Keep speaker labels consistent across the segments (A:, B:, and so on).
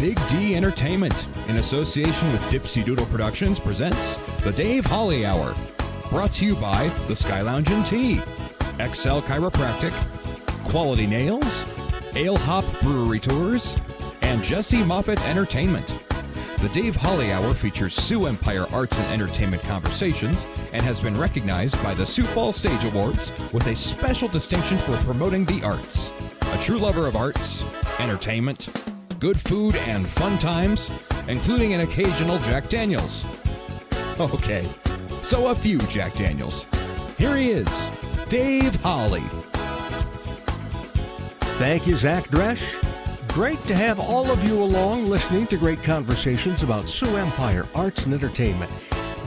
A: Big D Entertainment, in association with Dipsy Doodle Productions, presents The Dave Holly Hour. Brought to you by The Sky Lounge and Tea, XL Chiropractic, Quality Nails, Ale Hop Brewery Tours, and Jesse Moffitt Entertainment. The Dave Holly Hour features Sioux Empire Arts and Entertainment Conversations and has been recognized by the Sioux Falls Stage Awards with a special distinction for promoting the arts. A true lover of arts, entertainment, good food, and fun times, including an occasional Jack Daniels. Okay, so a few Jack Daniels. Here he is, Dave Holly.
B: Thank you, Zach Dresch. Great to have all of you along listening to great conversations about Sioux Empire Arts and Entertainment.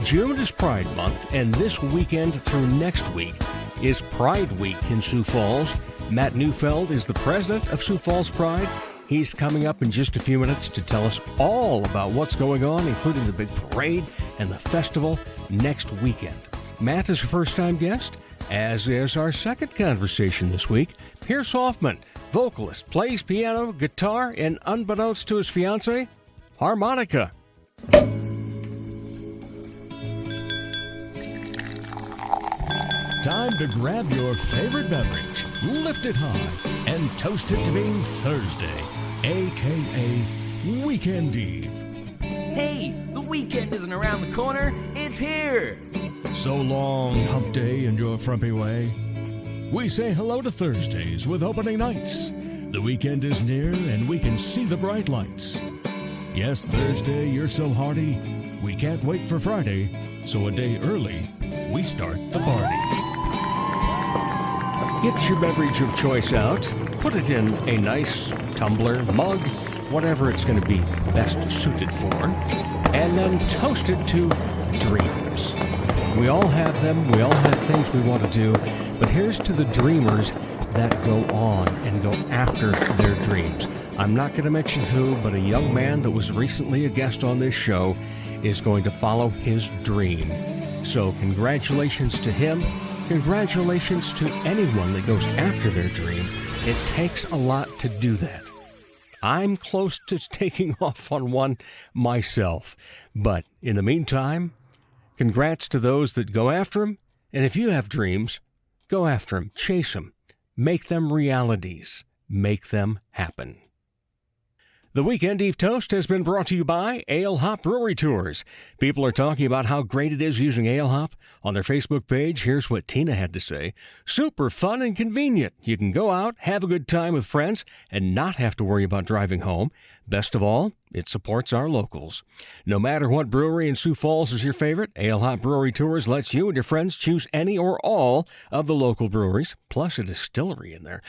B: June is Pride Month, and this weekend through next week is Pride Week in Sioux Falls. Matt Neufeld is the president of Sioux Falls Pride. He's coming up in just a few minutes to tell us all about what's going on, including the big parade and the festival next weekend. Matt is a first-time guest, as is our second conversation this week. Pierce Hoffman, vocalist, plays piano, guitar, and unbeknownst to his fiancée, harmonica.
C: Time to grab your favorite beverage, lift it high, and toast it to being Thursday, a.k.a. Weekend Eve.
D: Hey, the weekend isn't around the corner, it's here!
C: So long, hump day and your frumpy way. We say hello to Thursdays with opening nights. The weekend is near and we can see the bright lights. Yes, Thursday, you're so hearty, we can't wait for Friday, so a day early, we start the party.
B: Get your beverage of choice out, put it in a nice tumbler, mug, whatever it's going to be best suited for, and then toast it to dreams. We all have them, we all have things we want to do, but here's to the dreamers that go on and go after their dreams. I'm not going to mention who, but a young man that was recently a guest on this show is going to follow his dream. So congratulations to him. Congratulations to anyone that goes after their dream. It takes a lot to do that. I'm close to taking off on one myself. But in the meantime, congrats to those that go after them. And if you have dreams, go after them, chase them, make them realities, make them happen. The Weekend Eve Toast has been brought to you by Ale Hop Brewery Tours. People are talking about how great it is using Ale Hop. On their Facebook page, here's what Tina had to say. Super fun and convenient. You can go out, have a good time with friends, and not have to worry about driving home. Best of all, it supports our locals. No matter what brewery in Sioux Falls is your favorite, Ale Hop Brewery Tours lets you and your friends choose any or all of the local breweries, plus a distillery in there.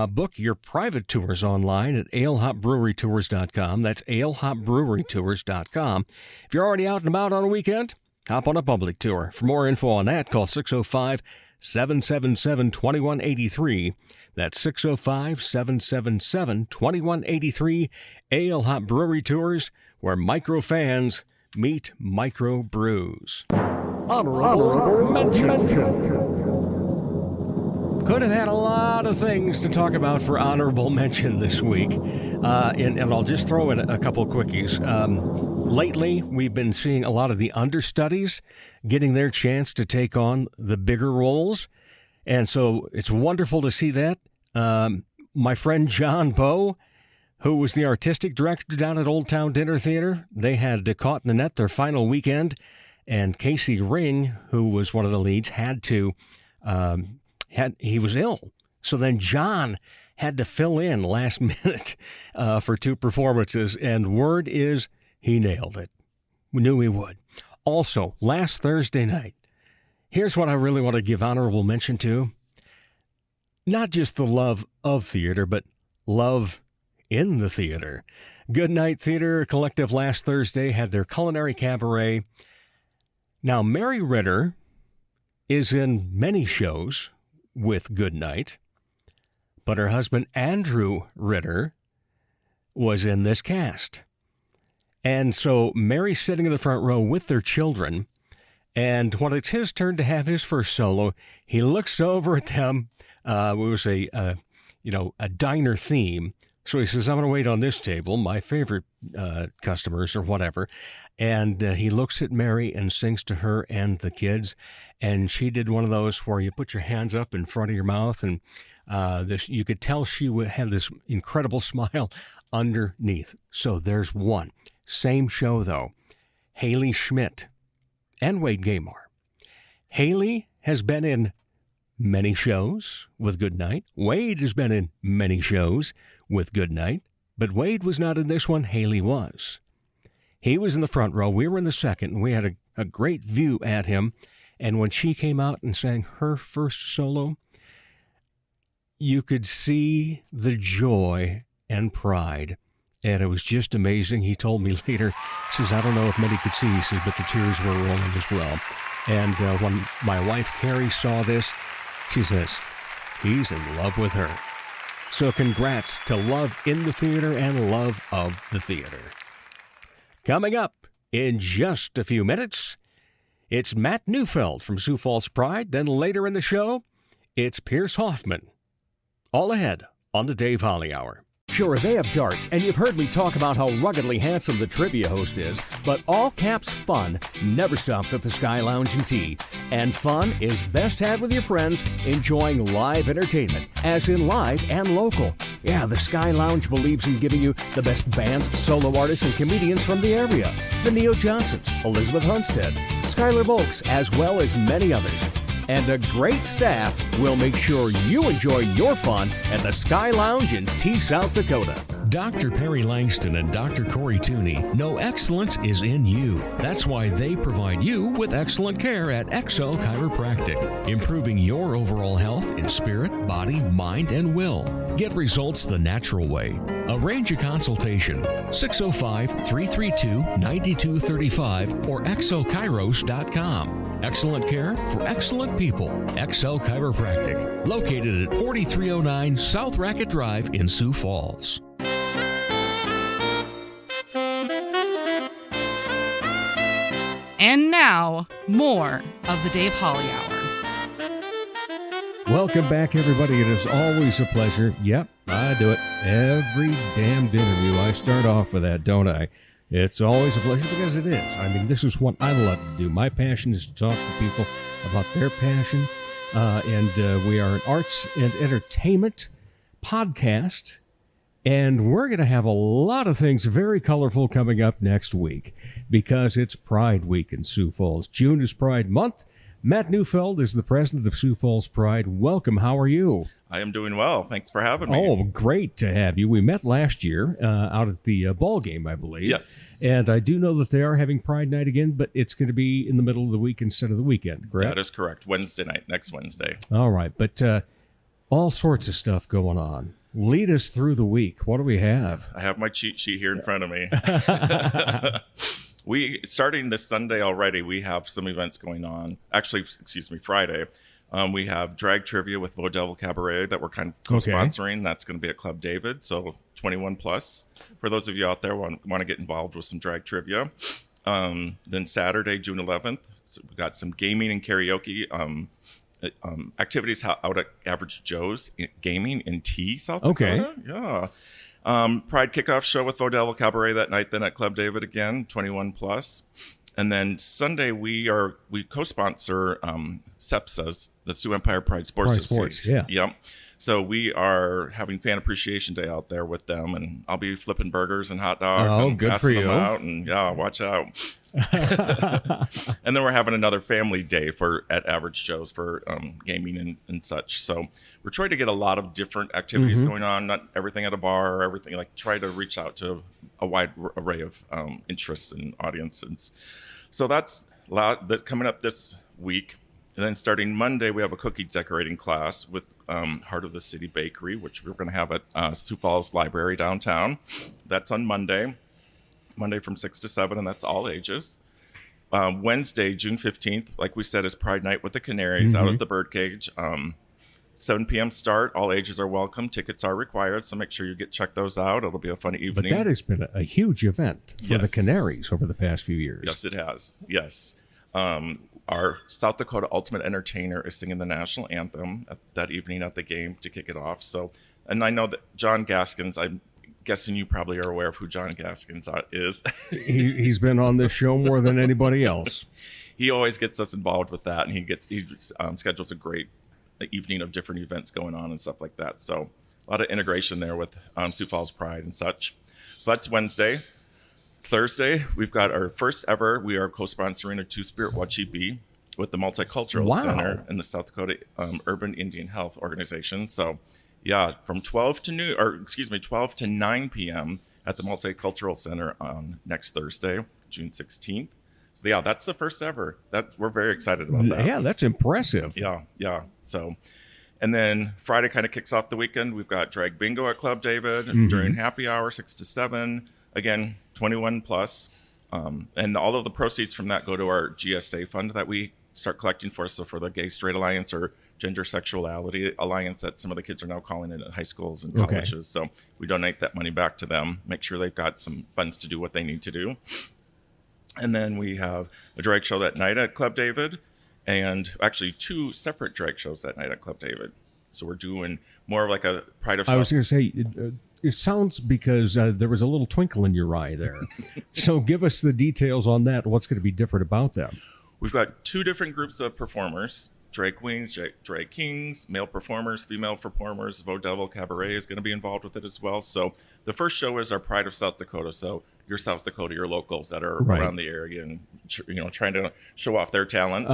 B: Book your private tours online at alehopbrewerytours.com. That's alehopbrewerytours.com. If you're already out and about on a weekend, hop on a public tour. For more info on that, call 605-777-2183. That's 605-777-2183. Ale Hop Brewery Tours, where micro fans meet micro brews. Honorable mention. Could have had a lot of things to talk about for honorable mention this week. And I'll just throw in a couple quickies. Lately, we've been seeing a lot of the understudies getting their chance to take on the bigger roles. And so it's wonderful to see that. My friend John Bowe, who was the artistic director down at Old Town Dinner Theater, they had Caught in the Net their final weekend. And Casey Ring, who was one of the leads, he was ill. So then John had to fill in last minute for two performances, and word is he nailed it. We knew he would. Also, last Thursday night, here's what I really want to give honorable mention to. Not just the love of theater, but love in the theater. Goodnight Theater Collective last Thursday had their culinary cabaret. Now, Mary Ritter is in many shows with Goodnight, but her husband Andrew Ritter was in this cast. And so Mary's sitting in the front row with their children, and when it's his turn to have his first solo, he looks over at them. It was a diner theme, So he says, I'm going to wait on this table, my favorite customers or whatever. And he looks at Mary and sings to her and the kids. And she did one of those where you put your hands up in front of your mouth. And you could tell she had this incredible smile underneath. So there's one. Same show, though. Haley Schmidt and Wade Gaymar. Haley has been in many shows with Goodnight. Wade has been in many shows with Goodnight, but Wade was not in this one. Haley was. He was in the front row. We were in the second, and we had a great view at him. And when she came out and sang her first solo, you could see the joy and pride, and it was just amazing. He told me later, he says, I don't know if many could see, he says, but the tears were rolling as well. And when my wife, Carrie, saw this, she says, he's in love with her. So congrats to Love in the Theater and Love of the Theater. Coming up in just a few minutes, it's Matt Neufeld from Sioux Falls Pride. Then later in the show, it's Pierce Hoffman. All ahead on the Dave Holly Hour. Sure, they have darts, and you've heard me talk about how ruggedly handsome the trivia host is, but all caps fun never stops at the Sky Lounge and Tea. And fun is best had with your friends enjoying live entertainment, as in live and local. Yeah, the Sky Lounge believes in giving you the best bands, solo artists, and comedians from the area. The Neo Johnsons, Elizabeth Hunstead, Skylar Volks, as well as many others. And a great staff will make sure you enjoy your fun at the Sky Lounge in Tea, South Dakota.
C: Dr. Perry Langston and Dr. Corey Tooney know excellence is in you. That's why they provide you with excellent care at XL Chiropractic, improving your overall health in spirit, body, mind, and will. Get results the natural way. Arrange a consultation, 605-332-9235 or xlchiros.com. Excellent care for excellent people. XL Chiropractic, located at 4309 South Racket Drive in Sioux Falls.
E: And now, more of the Dave Holly Hour.
B: Welcome back, everybody. It is always a pleasure. Yep, I do it. Every damned interview, I start off with that, don't I? It's always a pleasure because it is. I mean, this is what I love to do. My passion is to talk to people about their passion. We are an arts and entertainment podcast. And we're going to have a lot of things very colorful coming up next week because it's Pride Week in Sioux Falls. June is Pride Month. Matt Neufeld is the president of Sioux Falls Pride. Welcome. How are you?
F: I am doing well. Thanks for having me.
B: Oh, great to have you. We met last year out at the ball game, I believe.
F: Yes.
B: And I do know that they are having Pride Night again, but it's going to be in the middle of the week instead of the weekend, correct?
F: That is correct. Wednesday night, next Wednesday.
B: All right. But all sorts of stuff going on. Lead us through the week. What do we have?
F: I have my cheat sheet here in front of me. Starting this Sunday already, we have some events going on. Actually, Friday. We have drag trivia with Vodevil Cabaret that we're kind of co-sponsoring. Okay. That's going to be at Club David, so 21 plus. For those of you out there who want to get involved with some drag trivia. Then Saturday, June 11th, so we've got some gaming and karaoke activities out at Average Joe's Gaming in Tea, South Dakota.
B: Okay.
F: Yeah. Pride kickoff show with Vodevil Cabaret that night, then at Club David again, 21 plus. And then Sunday we co-sponsor SEPSA's, the Sioux Empire Pride Sports Association.
B: Yeah.
F: Yep. So we are having Fan Appreciation Day out there with them, and I'll be flipping burgers and hot dogs and
B: good
F: passing
B: for you.
F: them out, and watch out. And then we're having another family day at Average Joe's for gaming and such. So we're trying to get a lot of different activities going on, not everything at a bar or everything, like try to reach out to a wide array of interests and audiences. So that's a lot that coming up this week. And then starting Monday, we have a cookie decorating class with Heart of the City Bakery, which we're going to have at Sioux Falls Library downtown. That's on Monday from 6 to 7, and that's all ages. Wednesday, June 15th, like we said, is Pride Night with the Canaries out at the Birdcage. 7 p.m. start. All ages are welcome. Tickets are required, so make sure you check those out. It'll be a fun evening.
B: But that has been a huge event for the Canaries over the past few years.
F: Yes, it has. Yes. Our South Dakota Ultimate Entertainer is singing the national anthem that evening at the game to kick it off. So, and I know that John Gaskins, I'm guessing you probably are aware of who John Gaskins is.
B: He's been on this show more than anybody else.
F: He always gets us involved with that, and he schedules a great evening of different events going on and stuff like that. So a lot of integration there with Sioux Falls Pride and such. So that's Wednesday. Thursday, we've got our first ever. We are co-sponsoring a Two-Spirit Wachipi with the Multicultural Center and the South Dakota Urban Indian Health Organization. So, yeah, from 12 to 9 p.m. at the Multicultural Center on next Thursday, June 16th. So, yeah, that's the first ever. We're very excited about that.
B: Yeah, that's impressive.
F: Yeah. So, and then Friday kind of kicks off the weekend. We've got Drag Bingo at Club David during happy hour, 6 to 7. Again, 21 plus. And all of the proceeds from that go to our GSA fund that we start collecting for. So for the Gay Straight Alliance or Gender Sexuality Alliance that some of the kids are now calling it at high schools and colleges. Okay. So we donate that money back to them, make sure they've got some funds to do what they need to do. And then we have a drag show that night at Club David, and actually 2 separate drag shows that night at Club David. So we're doing more of like a Pride of South.
B: I was going to say, it sounds, because there was a little twinkle in your eye there. So give us the details on that. What's going to be different about them?
F: We've got 2 different groups of performers, drag queens, drag kings, male performers, female performers. Vodevil Cabaret is going to be involved with it as well. So the first show is our Pride of South Dakota. So your South Dakota, your locals that are around the area and, trying to show off their talents.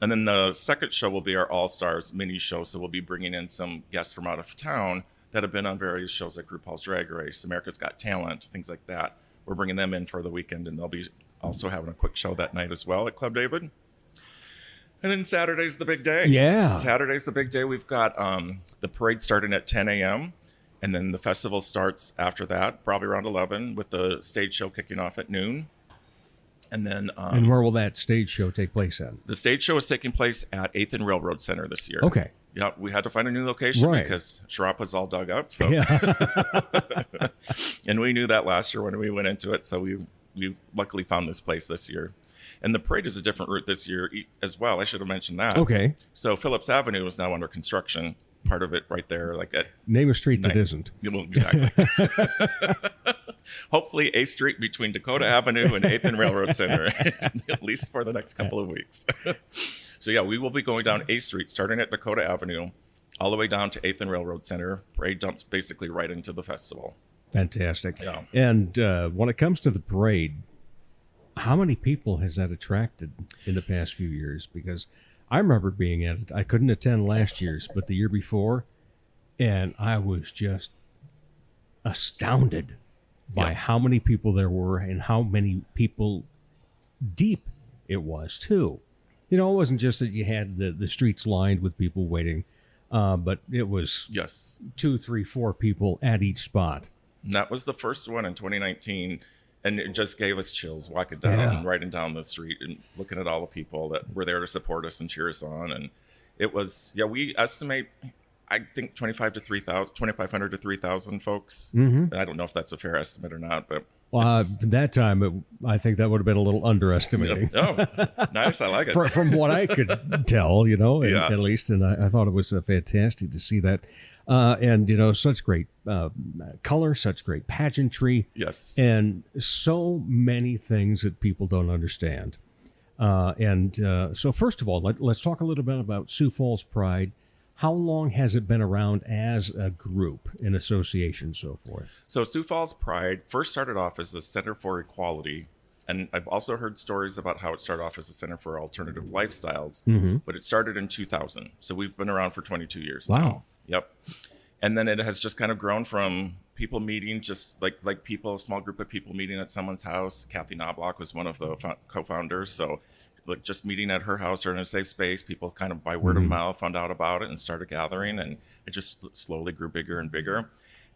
F: And then the second show will be our All-Stars mini show. So we'll be bringing in some guests from out of town that have been on various shows like RuPaul's Drag Race, America's Got Talent, things like that. We're bringing them in for the weekend, and they'll be also having a quick show that night as well at Club David. And then Saturday's the big day.
B: Yeah.
F: Saturday's the big day. We've got the parade starting at 10 a.m., and then the festival starts after that, probably around 11, with the stage show kicking off at noon. And then...
B: and where will that stage show take place at?
F: The stage show is taking place at 8th and Railroad Center this year.
B: Okay.
F: Yeah, we had to find a new location because Sharap was all dug up. So, and we knew that last year when we went into it. So we luckily found this place this year. And the parade is a different route this year as well. I should have mentioned that.
B: Okay.
F: So Phillips Avenue is now under construction. Part of it right there, like at
B: name a street that isn't.
F: Exactly. Hopefully a street between Dakota Avenue and 8th and Railroad Center, at least for the next couple of weeks. So yeah, we will be going down A Street, starting at Dakota Avenue, all the way down to 8th and Railroad Center. Parade dumps basically right into the festival.
B: Fantastic.
F: Yeah.
B: And when it comes to the parade, how many people has that attracted in the past few years? Because I remember being at it. I couldn't attend last year's, but the year before, and I was just astounded by how many people there were and how many people deep it was, too. It wasn't just that you had the streets lined with people waiting, but it was 2, 3, 4 people at each spot.
F: And that was the first one in 2019, and it just gave us chills walking down and riding down the street and looking at all the people that were there to support us and cheer us on. And it was, we estimate, I think 2,500 to 3,000 folks. I don't know if that's a fair estimate or not, but
B: that time, I think that would have been a little underestimating.
F: Oh, nice. I like it.
B: From what I could tell, at least. And I thought it was fantastic to see that. And, such great color, such great pageantry.
F: Yes.
B: And so many things that people don't understand. So first of all, let's talk a little bit about Sioux Falls Pride. How long has it been around as a group, an association, so forth?
F: So Sioux Falls Pride first started off as the Center for Equality. And I've also heard stories about how it started off as a Center for Alternative Lifestyles. But it started in 2000. So we've been around for 22 years now. Yep. And then it has just kind of grown from people meeting, just like people, a small group of people meeting at someone's house. Kathy Knobloch was one of the co-founders. So just meeting at her house or in a safe space, people kind of by word of mouth found out about it and started gathering, and it just slowly grew bigger and bigger.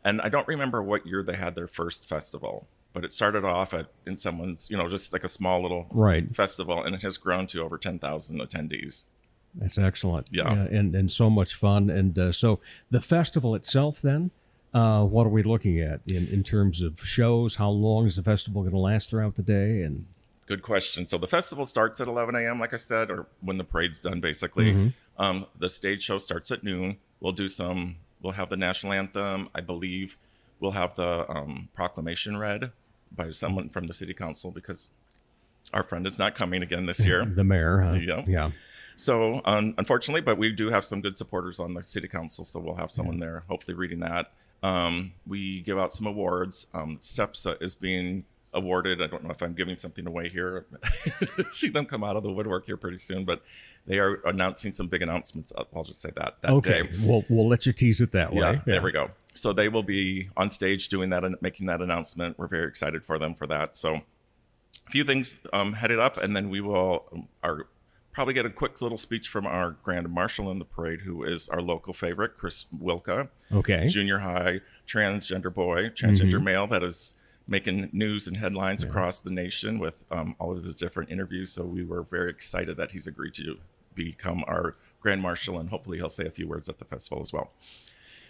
F: And I don't remember what year they had their first festival, but it started off in someone's, just like a small little festival, and it has grown to over 10,000 attendees.
B: That's excellent.
F: Yeah.
B: And so much fun. And so the festival itself then, what are we looking at in terms of shows? How long is the festival going to last throughout the day? And
F: good question. So the festival starts at 11 a.m., like I said, or when the parade's done, basically. The stage show starts at noon. We'll have the national anthem. I believe we'll have the proclamation read by someone from the city council, because our friend is not coming again this year.
B: The mayor, huh?
F: Yeah. So unfortunately, but we do have some good supporters on the city council, so we'll have someone there hopefully reading that. We give out some awards. SEPSA is being awarded. I don't know if I'm giving something away here. See them come out of the woodwork here pretty soon, but they are announcing some big announcements. I'll just say that
B: Okay,
F: day.
B: we'll let you tease it that way.
F: Yeah, there we go. So they will be on stage doing that and making that announcement. We're very excited for them for that. So a few things headed up, and then we will probably get a quick little speech from our grand marshal in the parade, who is our local favorite, Chris Wilka.
B: Okay.
F: Junior high transgender male that is making news and headlines across the nation with all of his different interviews. So we were very excited that he's agreed to become our grand marshal, and hopefully he'll say a few words at the festival as well.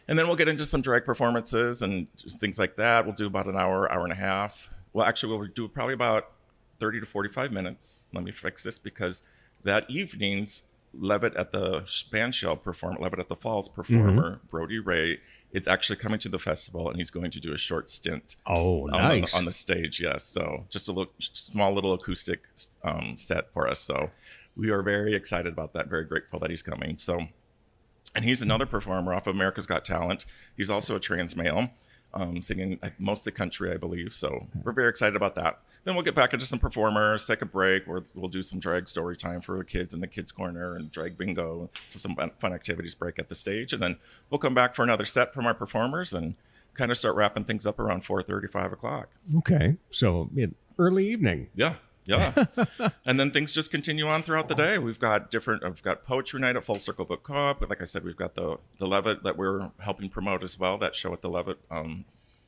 F: And then we'll get into some drag performances and just things like that. We'll do about an hour and a half. Well, actually, we'll do probably about 30 to 45 minutes. Let me fix this, because that evening's Levitt at the Bandshell Levitt at the Falls performer, Brody Ray, is actually coming to the festival, and he's going to do a short stint
B: nice.
F: on the stage. Yes. So just a small little acoustic set for us. So we are very excited about that, very grateful that he's coming. So, and he's another performer off of America's Got Talent. He's also a trans male, singing mostly country, I believe. So we're very excited about that. Then we'll get back into some performers, take a break. We'll do some drag story time for the kids in the kids corner, and drag bingo, so some fun activities break at the stage. And then we'll come back for another set from our performers and kind of start wrapping things up around 4:30, 5 o'clock.
B: Okay. So early evening.
F: Yeah. And then things just continue on throughout the day. I've got poetry night at Full Circle Book Co-op. Like I said, we've got the Levitt that we're helping promote as well, that show at the Levitt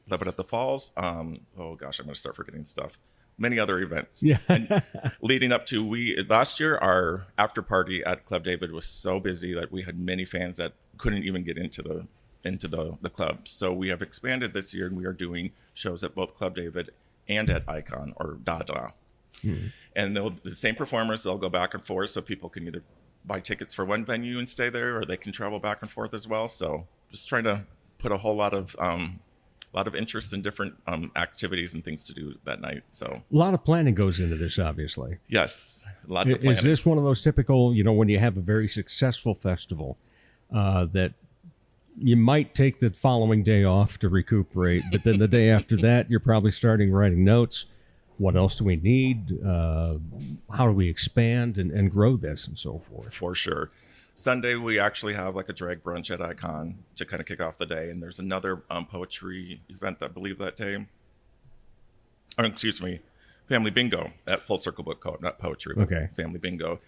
F: at the Falls. Oh gosh, I'm going to start forgetting stuff. Many other events. Yeah. And leading up to last year, our after party at Club David was so busy that we had many fans that couldn't even get into the club. So we have expanded this year, and we are doing shows at both Club David and at Icon or Dada. And the same performers, they'll go back and forth, so people can either buy tickets for one venue and stay there, or they can travel back and forth as well. So just trying to put a whole lot of interest in different activities and things to do that night. So
B: a lot of planning goes into this, obviously.
F: Yes, lots of planning.
B: Is this one of those typical, when you have a very successful festival, that you might take the following day off to recuperate, but then the day after that, you're probably starting writing notes. What else do we need? How do we expand and grow this and so forth?
F: For sure. Sunday, we actually have like a drag brunch at Icon to kind of kick off the day. And there's another poetry event, I believe, that day. Family bingo at Full Circle Book Co-op, not poetry, but family bingo.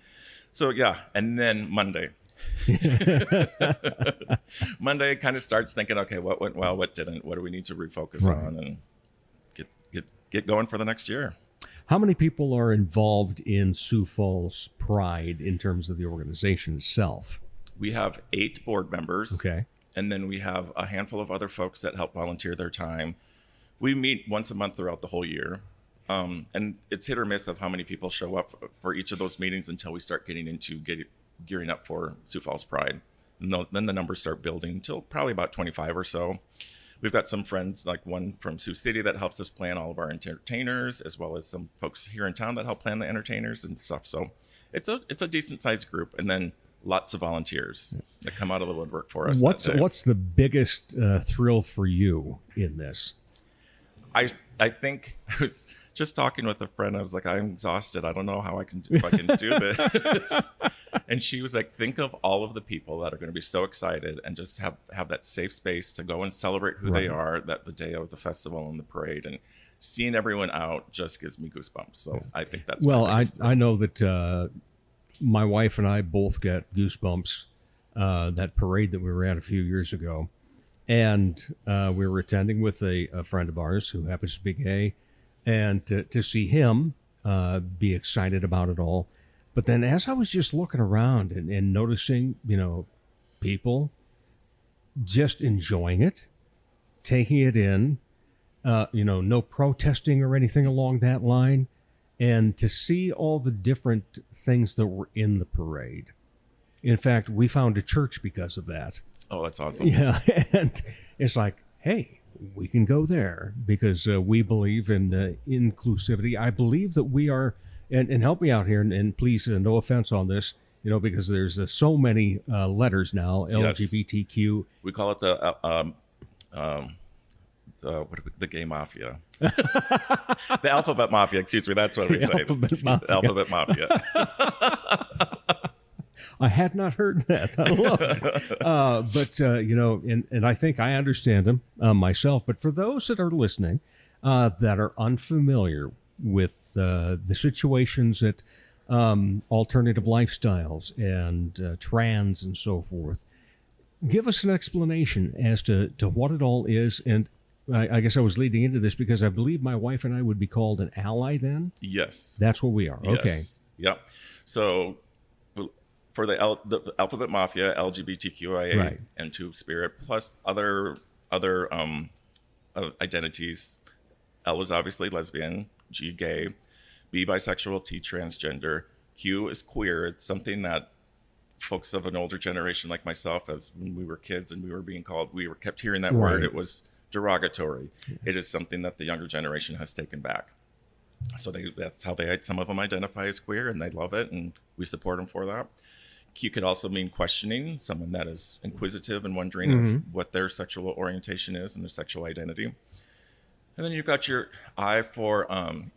F: So yeah, and then Monday. Monday kind of starts thinking, okay, what went well, what didn't, what do we need to refocus on, and get going for the next year.
B: How many people are involved in Sioux Falls Pride in terms of the organization itself?
F: We have 8 board members.
B: Okay.
F: And then we have a handful of other folks that help volunteer their time. We meet once a month throughout the whole year. And it's hit or miss of how many people show up for each of those meetings until we start getting into gearing up for Sioux Falls Pride. And then the numbers start building until probably about 25 or so. We've got some friends, like one from Sioux City, that helps us plan all of our entertainers, as well as some folks here in town that help plan the entertainers and stuff. So it's a decent sized group, and then lots of volunteers that come out of the woodwork for us.
B: What's the biggest thrill for you in this?
F: I think I was just talking with a friend. I was like, I'm exhausted. I don't know how I can do this. And she was like, think of all of the people that are going to be so excited and just have that safe space to go and celebrate who they are that the day of the festival and the parade. And seeing everyone out just gives me goosebumps. So I think that's
B: I know that my wife and I both got goosebumps that parade that we were at a few years ago. And we were attending with a friend of ours who happens to be gay, and to see him be excited about it all. But then as I was just looking around and noticing, people just enjoying it, taking it in, no protesting or anything along that line, and to see all the different things that were in the parade. In fact, we found a church because of that.
F: Oh, that's awesome.
B: Yeah, and it's like, hey, we can go there because we believe in inclusivity. I believe that we are, and help me out here, and please, no offense on this, because there's so many letters now,
F: Yes.
B: LGBTQ.
F: We call it the gay mafia. The alphabet mafia, excuse me. That's what we say. Alphabet mafia.
B: I had not heard that. I love it. But, and I think I understand them myself. But for those that are listening that are unfamiliar with the situations that alternative lifestyles and trans and so forth, give us an explanation as to what it all is. And I guess I was leading into this because I believe my wife and I would be called an ally then.
F: Yes.
B: That's what we are. Okay.
F: Yes. Yep. So for the alphabet mafia, LGBTQIA
B: Right.
F: and Two Spirit, plus other identities. L is obviously lesbian, G gay, B bisexual, T transgender, Q is queer. It's something that folks of an older generation like myself, as when we were kids and we were kept hearing that word, it was derogatory. It is something that the younger generation has taken back. So that's how some of them identify as queer, and they love it, and we support them for that. Q could also mean questioning, someone that is inquisitive and wondering of what their sexual orientation is and their sexual identity. And then you've got your I for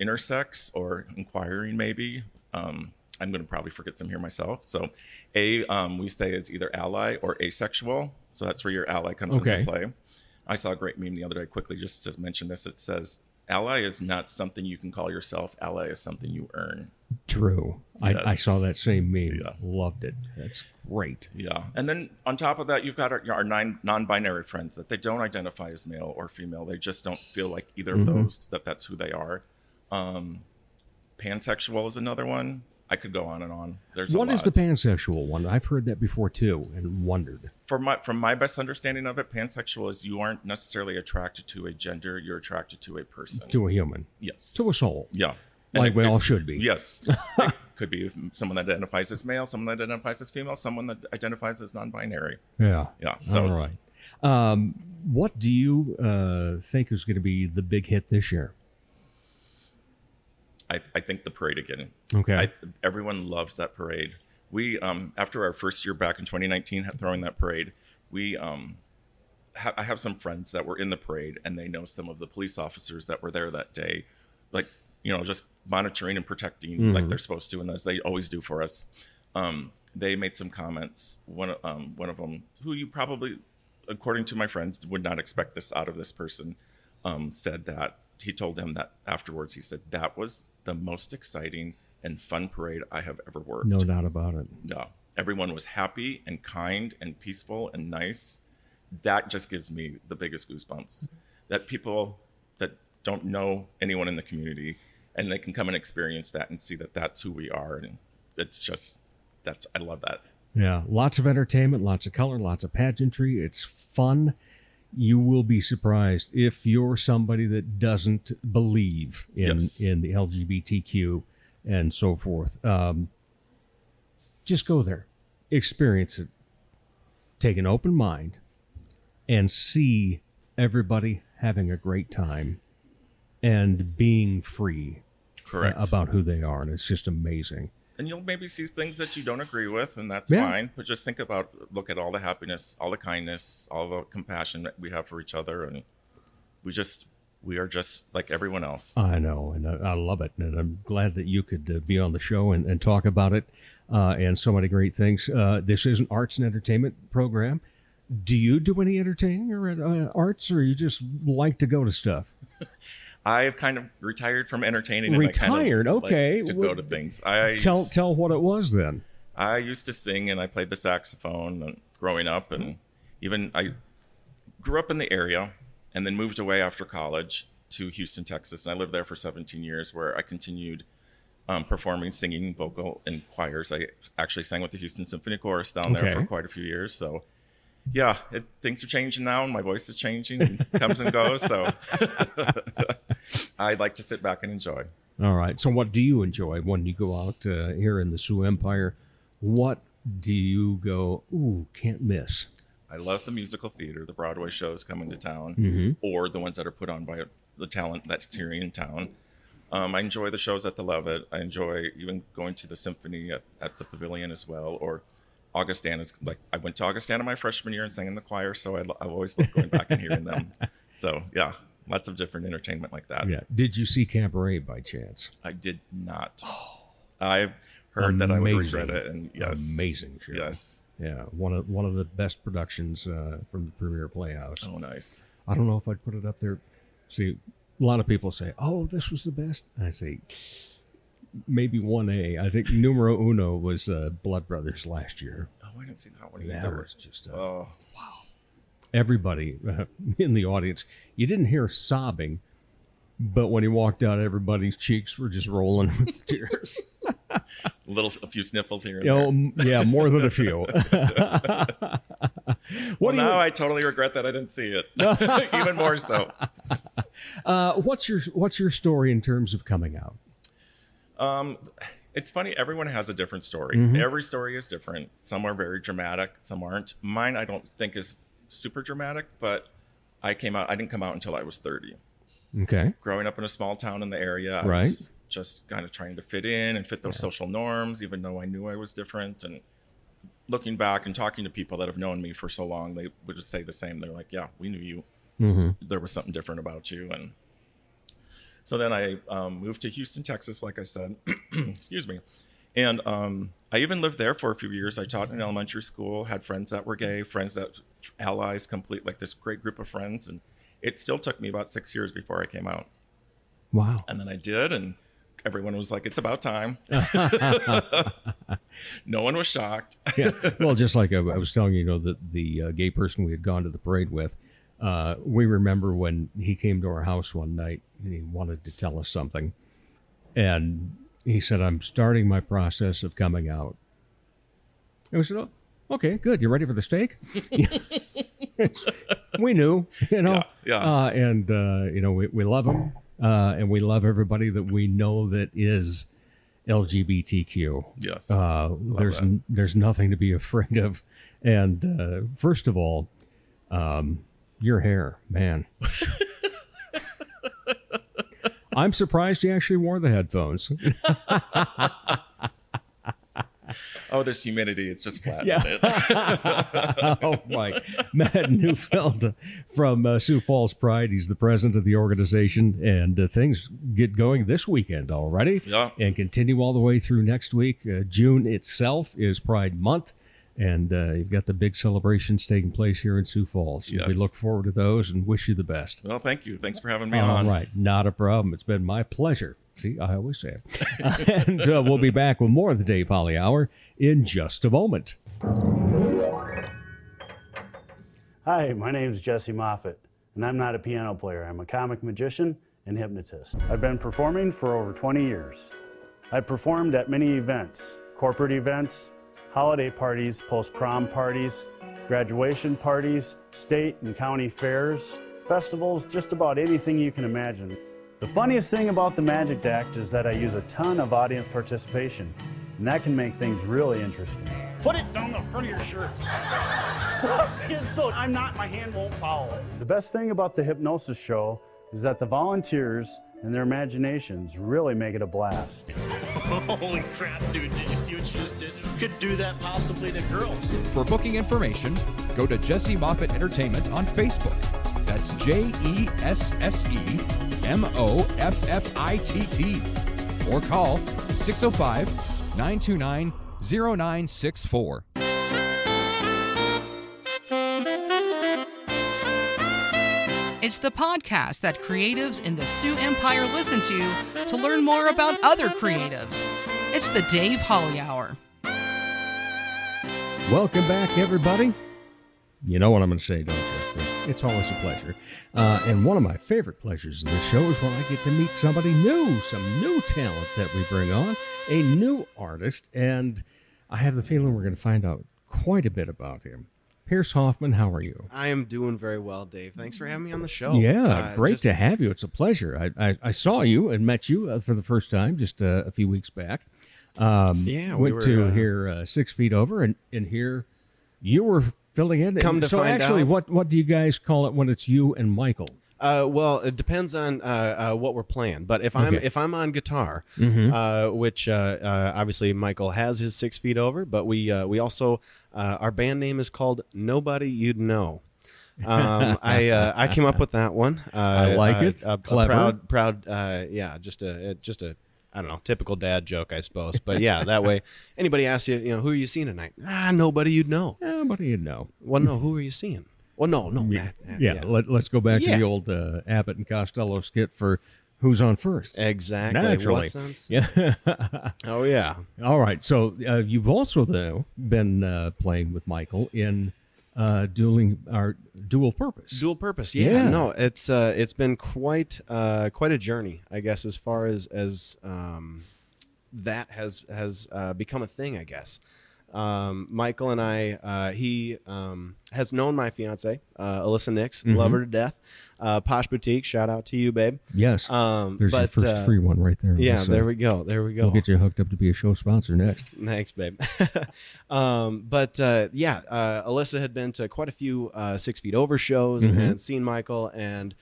F: intersex or inquiring, maybe. I'm going to probably forget some here myself. So A, we say is either ally or asexual. So that's where your ally comes into play. I saw a great meme the other day, quickly just to mention this. It says, ally is not something you can call yourself. Ally is something you earn.
B: True.
F: Yes.
B: I saw that same meme.
F: Yeah.
B: Loved it. That's great.
F: Yeah. And then on top of that, you've got our non-binary friends that they don't identify as male or female. They just don't feel like either of those, that's who they are. Pansexual is another one. I could go on and on. There's
B: What
F: a lot.
B: is the pansexual one? I've heard that before too and wondered.
F: From my best understanding of it, pansexual is you aren't necessarily attracted to a gender, you're attracted to a person.
B: To a human.
F: Yes.
B: To a soul.
F: Yeah.
B: Like we all should be.
F: Yes. It could be someone that identifies as male, someone that identifies as female, someone that identifies as non-binary.
B: Yeah.
F: Yeah. So
B: all right. What do you think is going to be the big hit this year?
F: I think the parade again.
B: Okay.
F: Everyone loves that parade. We, after our first year back in 2019 throwing that parade, we, I have some friends that were in the parade, and they know some of the police officers that were there that day, like, just monitoring and protecting like they're supposed to, and as they always do for us. They made some comments. One of them, who you probably, according to my friends, would not expect this out of this person, said that he told them that afterwards. He said that was the most exciting and fun parade I have ever worked.
B: No doubt about it.
F: No, everyone was happy and kind and peaceful and nice. That just gives me the biggest goosebumps. That people that don't know anyone in the community, and they can come and experience that and see that that's who we are, and it's just I love that.
B: Yeah, lots of entertainment, lots of color, lots of pageantry. It's fun. You will be surprised if you're somebody that doesn't believe in the LGBTQ and so forth. Just go there, experience it, take an open mind, and see everybody having a great time and being free.
F: Correct.
B: About who they are. And it's just amazing.
F: And you'll maybe see things that you don't agree with, and that's
B: Yeah.
F: fine. But just look at all the happiness, all the kindness, all the compassion that we have for each other, and we are just like everyone else.
B: I know, and I love it. And I'm glad that you could be on the show and talk about it and so many great things. This is an arts and entertainment program. Do you do any entertaining or arts, or you just like to go to stuff?
F: I've kind of retired from entertaining. And
B: Retired,
F: I kind of
B: okay.
F: like to go to things.
B: Tell what it was then.
F: I used to sing, and I played the saxophone growing up, and even I grew up in the area and then moved away after college to Houston, Texas. And I lived there for 17 years, where I continued performing, singing, vocal, in choirs. I actually sang with the Houston Symphony Chorus down there for quite a few years. So yeah, things are changing now, and my voice is changing and comes and goes. So I like to sit back and enjoy.
B: All right. So what do you enjoy when you go out here in the Sioux Empire? What do you go, ooh, can't miss?
F: I love the musical theater, the Broadway shows coming to town,
B: Mm-hmm.
F: or the ones that are put on by the talent that's here in town. I enjoy the shows at the Levitt. I enjoy even going to the symphony at the Pavilion as well, or Augustana's. Like, I went to Augustana my freshman year and sang in the choir, so I always love going back and hearing them. So yeah, lots of different entertainment like that.
B: Yeah. Did you see Cabaret by chance?
F: I did not. I've heard that I would regret it, and yes,
B: Amazing show.
F: Yes.
B: Yeah, one of the best productions from the Premier Playhouse.
F: Oh, nice.
B: I don't know if I'd put it up there. See, a lot of people say, "Oh, this was the best." I say, maybe 1A. I think numero uno was Blood Brothers last year.
F: Oh, I didn't see that one
B: That
F: either.
B: was just
F: Oh,
B: everybody in the audience. You didn't hear sobbing, but when he walked out, everybody's cheeks were just rolling with tears.
F: a few sniffles here and there.
B: Yeah, more than a few.
F: Well, now I totally regret that I didn't see it. Even more so.
B: What's your story in terms of coming out?
F: It's funny. Everyone has a different story.
B: Mm-hmm.
F: Every story is different. Some are very dramatic. Some aren't. Mine, I don't think is super dramatic, but I didn't come out until I was 30.
B: Okay.
F: Growing up in a small town in the area, I
B: Right.
F: was just kind of trying to fit in and fit those social norms, even though I knew I was different. And looking back and talking to people that have known me for so long, they would just say the same. They're like, yeah, we knew you.
B: Mm-hmm.
F: There was something different about you. And so then I moved to Houston, Texas, like I said. Excuse me. And I even lived there for a few years. I taught in elementary school, had friends that were gay, allies, complete, like this great group of friends. And it still took me about 6 years before I came out.
B: Wow.
F: And then I did, and everyone was like, it's about time. No one was shocked.
B: Yeah. Well, just like I was telling you, the gay person we had gone to the parade with, we remember when he came to our house one night and he wanted to tell us something. And he said, I'm starting my process of coming out. And we said, oh, okay, good. You ready for the steak? We knew,
F: Yeah.
B: We love him. And we love everybody that we know that is LGBTQ.
F: Yes.
B: There's nothing to be afraid of. And first of all, your hair, man. I'm surprised you actually wore the headphones.
F: Oh, there's humidity. It's just flat.
B: Yeah. Oh, my. Matt Neufeld from Sioux Falls Pride. He's the president of the organization, and things get going this weekend already.
F: Yeah.
B: And continue all the way through next week. June itself is Pride Month, and you've got the big celebrations taking place here in Sioux Falls.
F: Yes.
B: We look forward to those and wish you the best.
F: Well, thank you. Thanks for having me
B: All
F: on.
B: right. Not a problem. It's been my pleasure. See, I always say it. And we'll be back with more of the Dave Holly Hour in just a moment.
G: Hi, my name is Jesse Moffett, and I'm not a piano player. I'm a comic magician and hypnotist. I've been performing for over 20 years. I've performed at many events, corporate events, holiday parties, post-prom parties, graduation parties, state and county fairs, festivals, just about anything you can imagine. The funniest thing about the Magic Act is that I use a ton of audience participation, and that can make things really interesting. Put it down the front of your shirt. Stop being so, my hand won't follow. The best thing about the hypnosis show is that the volunteers and their imaginations really make it a blast.
H: Holy crap, dude, did you see what you just did? You could do that possibly to girls.
A: For booking information, go to Jesse Moffett Entertainment on Facebook. That's JESSEMOFFITT. Or call 605-929-0964.
E: It's the podcast that creatives in the Sioux Empire listen to learn more about other creatives. It's the Dave Holly Hour.
B: Welcome back, everybody. You know what I'm going to say, don't you? It's always a pleasure. And one of my favorite pleasures of the show is when I get to meet somebody new, some new talent that we bring on, a new artist, and I have the feeling we're going to find out quite a bit about him. Pierce Hoffman, how are you?
I: I am doing very well, Dave. Thanks for having me on the show.
B: Yeah, great to have you. It's a pleasure. I saw you and met you for the first time just a few weeks back.
I: We
B: went to hear 6 Feet Over, and here you were filling in.
I: Come to
B: so
I: find
B: actually,
I: out.
B: what do you guys call it when it's you and Michael?
I: Well, it depends on what we're playing. But if I'm on guitar, which obviously Michael has his 6 feet over, but we also our band name is called Nobody You'd Know. I came up with that one.
B: I like it. Clever.
I: Proud. Yeah, just a I don't know, typical dad joke, I suppose. But yeah, that way, anybody asks you, who are you seeing tonight? Nobody you'd know.
B: Nobody you'd know.
I: Well, no, who are you seeing? Well, no.
B: Yeah. Let's go back to the old Abbott and Costello skit for who's on first.
I: Exactly.
B: Naturally.
I: What sense?
B: Yeah.
I: Oh, yeah.
B: All right. So you've also, though, been playing with Michael in dual purpose.
I: Dual purpose. Yeah. No, it's been quite a journey, I guess, as far as that has become a thing, I guess. Michael and I, he has known my fiance, Alyssa Nix, love her to death. Posh Boutique, shout out to you, babe.
B: Yes. There's your first free one right there.
I: Yeah, there we go.
B: We'll get you hooked up to be a show sponsor next.
I: Thanks, babe. Alyssa had been to quite a few 6 Feet Over shows and seen Michael, and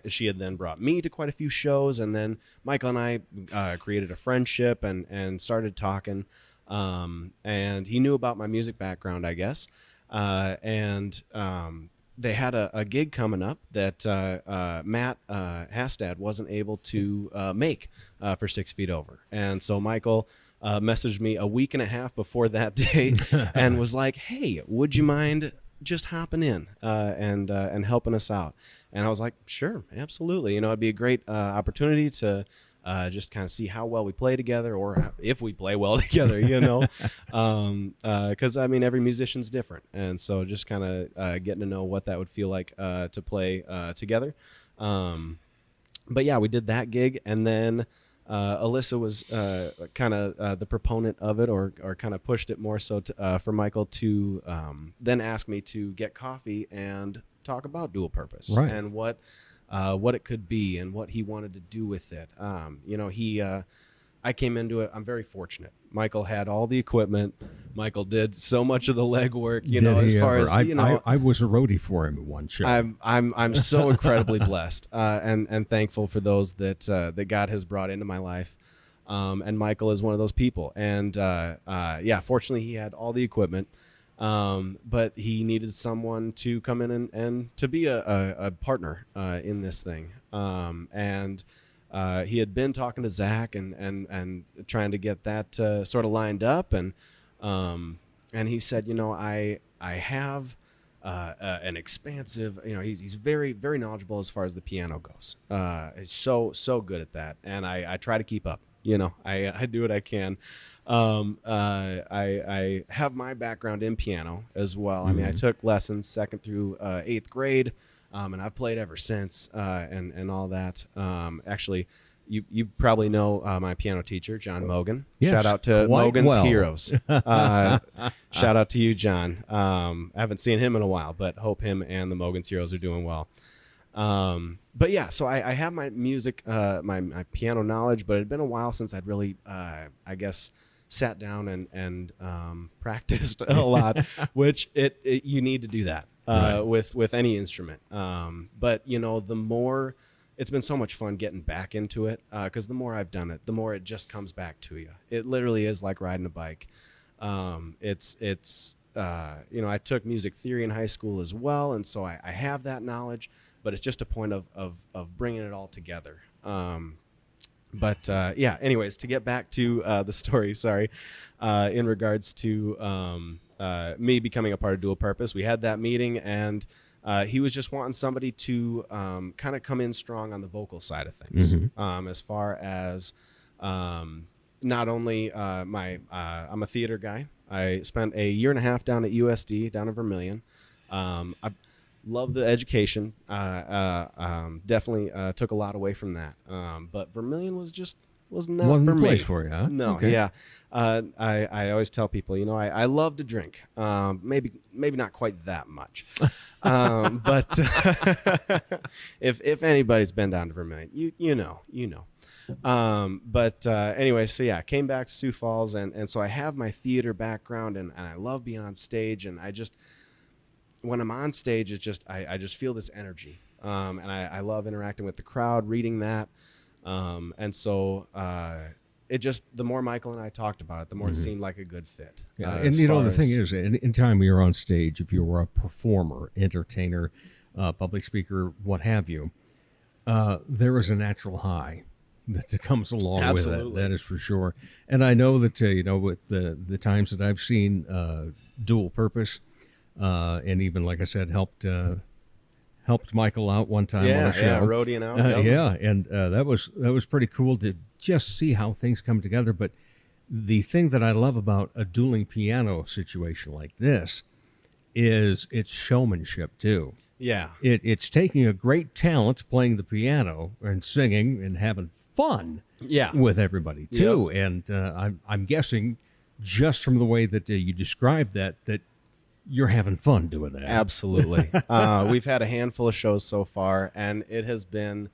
I: she had then brought me to quite a few shows, and then Michael and I created a friendship and started talking. And he knew about my music background, I guess. They had a gig coming up that Matt Hastad wasn't able to make for 6 Feet Over. And so Michael messaged me a week and a half before that day and was like, hey, would you mind just hopping in and helping us out? And I was like, sure, absolutely. It'd be a great opportunity to just kind of see how well we play together, or if we play well together, because every musician's different, and so just kind of getting to know what that would feel like to play together. But yeah, we did that gig, and then Alyssa was kind of the proponent of it, or kind of pushed it more so for Michael to then ask me to get coffee and talk about dual purpose,
B: right,
I: and what it could be and what he wanted to do with it. I came into it, I'm very fortunate. Michael had all the equipment. Michael did so much of the legwork,
B: I was a roadie for him at one show.
I: I'm so incredibly blessed and thankful for those that God has brought into my life. And Michael is one of those people. And fortunately he had all the equipment. But he needed someone to come in and to be a partner in this thing. He had been talking to Zach and trying to get that sort of lined up, and he said, I have an expansive, he's very, very knowledgeable as far as the piano goes. He's so good at that, and I try to keep up. I do what I can. I have my background in piano as well. I took lessons 2nd through 8th grade, and I've played ever since, and all that. Actually, you probably know my piano teacher, John Mogan.
B: Yes,
I: shout out to Mogan's
B: well.
I: Heroes. Shout out to you, John. I haven't seen him in a while, but hope him and the Mogan's Heroes are doing well. But yeah, so I have my music, my piano knowledge, but it had been a while since I'd really, I guess, sat down and practiced a lot, which you need to do that
B: Right.
I: with any instrument. But the more, it's been so much fun getting back into it, because the more I've done it, the more it just comes back to you. It literally is like riding a bike. I took music theory in high school as well, and so I have that knowledge, but it's just a point of bringing it all together. Anyways, to get back to the story, sorry, in regards to me becoming a part of Dual Purpose, we had that meeting, and he was just wanting somebody to kind of come in strong on the vocal side of things, as far as not only I'm a theater guy. I spent a year and a half down at USD, down in Vermilion. I love the education. Definitely took a lot away from that. But Vermilion was not
B: Wasn't
I: for
B: the
I: me.
B: place for you, huh?
I: No,
B: Okay.
I: yeah. I always tell people, I love to drink. Maybe not quite that much. But if anybody's been down to Vermilion, you know. But anyway, so yeah, came back to Sioux Falls, and so I have my theater background, and I love being on stage, and I just, when I'm on stage, it's just, I just feel this energy, and I love interacting with the crowd, reading that, and so it just, the more Michael and I talked about it, the more it seemed like a good fit.
B: Yeah, and the thing is, anytime you're on stage, if you're a performer, entertainer, public speaker, what have you, there is a natural high that comes along
I: Absolutely.
B: with it. That is for sure. And I know that with the times that I've seen dual purpose, and even like I said, helped Michael out one time on a show.
I: Yeah, roadieing out.
B: Yeah, and that was pretty cool to just see how things come together. But the thing that I love about a dueling piano situation like this is its showmanship too.
I: Yeah.
B: It's taking a great talent playing the piano and singing and having fun with everybody too. Yep. And I'm guessing just from the way that you described that you're having fun doing that.
I: Absolutely. We've had a handful of shows so far, and it has been,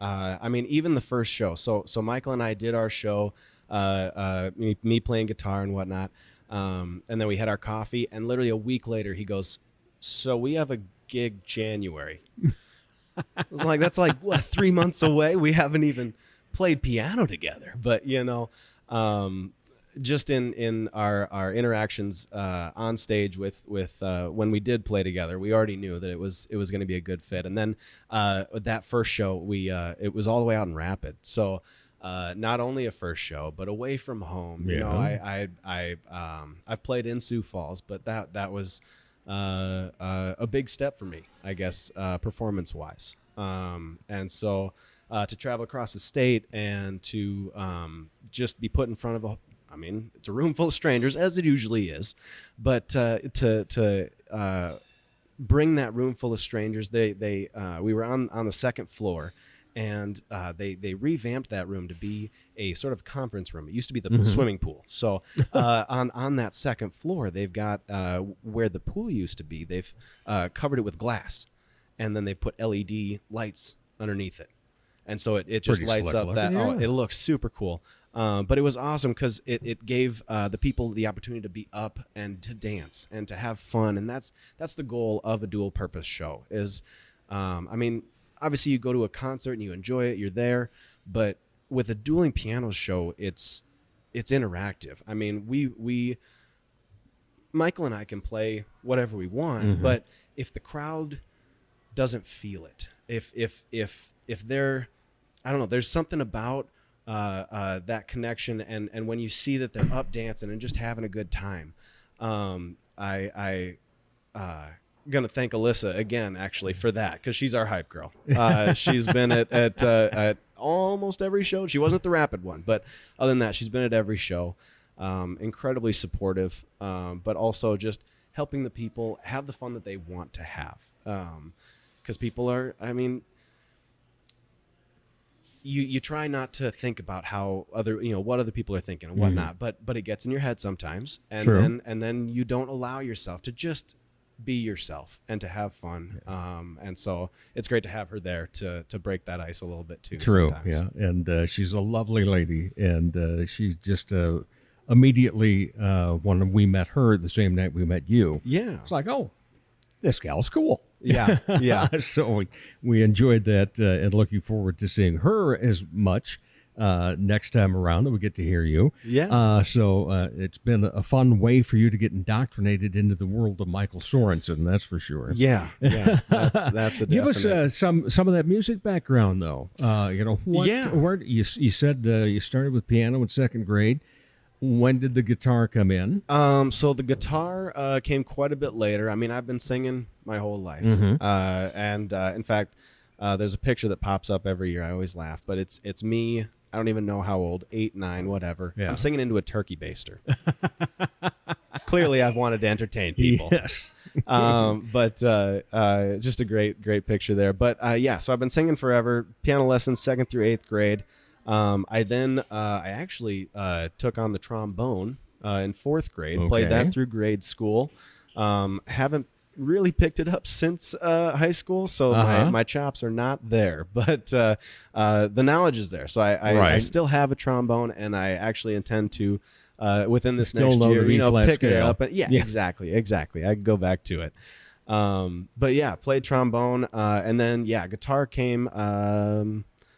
I: even the first show. So Michael and I did our show, me playing guitar and whatnot. And then we had our coffee, and literally a week later he goes, "So we have a gig January." I was like, that's like, what, 3 months away? We haven't even played piano together. But, just in our interactions on stage with when we did play together, we already knew that it was going to be a good fit. And then that first show, it was all the way out in Rapid. So not only a first show, but away from home. I've played in Sioux Falls, but that was a big step for me, I guess, performance-wise. And so to travel across the state and to just be put in front of it's a room full of strangers, as it usually is, but to bring that room full of strangers, we were on the second floor, and they revamped that room to be a sort of conference room. It used to be the swimming pool. So on that second floor, they've got where the pool used to be, they've covered it with glass, and then they put LED lights underneath it. And so it just lights up that. Yeah. It looks super cool. But it was awesome because it gave the people the opportunity to be up and to dance and to have fun. And that's the goal of a dual purpose show is, obviously you go to a concert and you enjoy it, you're there, but with a dueling piano show, it's interactive. I mean, we Michael and I can play whatever we want, but if the crowd doesn't feel it, if they're, I don't know, there's something about that connection, and when you see that they're up dancing and just having a good time, I gonna thank Alyssa again, actually, for that, because she's our hype girl. She's been at almost every show. She wasn't at the Rapid one, but other than that, she's been at every show. Incredibly supportive, but also just helping the people have the fun that they want to have. Because people are, you try not to think about how what other people are thinking and whatnot, but it gets in your head sometimes, and then you don't allow yourself to just be yourself and to have fun. And so it's great to have her there to break that ice a little bit too.
B: True.
I: Sometimes.
B: Yeah. And she's a lovely lady, and she just immediately when we met her the same night we met you, it's like, oh, this gal's cool.
I: Yeah.
B: So we enjoyed that, and looking forward to seeing her as much next time around that we get to hear you.
I: Yeah.
B: So it's been a fun way for you to get indoctrinated into the world of Michael Sorensen, that's for sure.
I: Yeah. That's a
B: Give
I: definite.
B: us some of that music background, though. Where you said you started with piano in second grade. When did the guitar come in?
I: So the guitar came quite a bit later. I've been singing my whole life. And in fact, there's a picture that pops up every year. I always laugh, but it's me. I don't even know how old, 8, 9, whatever. Yeah. I'm singing into a turkey baster. Clearly, I've wanted to entertain people.
B: Yes.
I: But just a great picture there. But so I've been singing forever. Piano lessons 2nd through 8th grade. I actually took on the trombone in 4th grade.
B: Okay.
I: Played that through grade school. Haven't really picked it up since high school, so my chops are not there, but the knowledge is there. So I still have a trombone, and I actually intend to within this next year, pick it up. And exactly. I can go back to it. But yeah, played trombone, and then guitar came.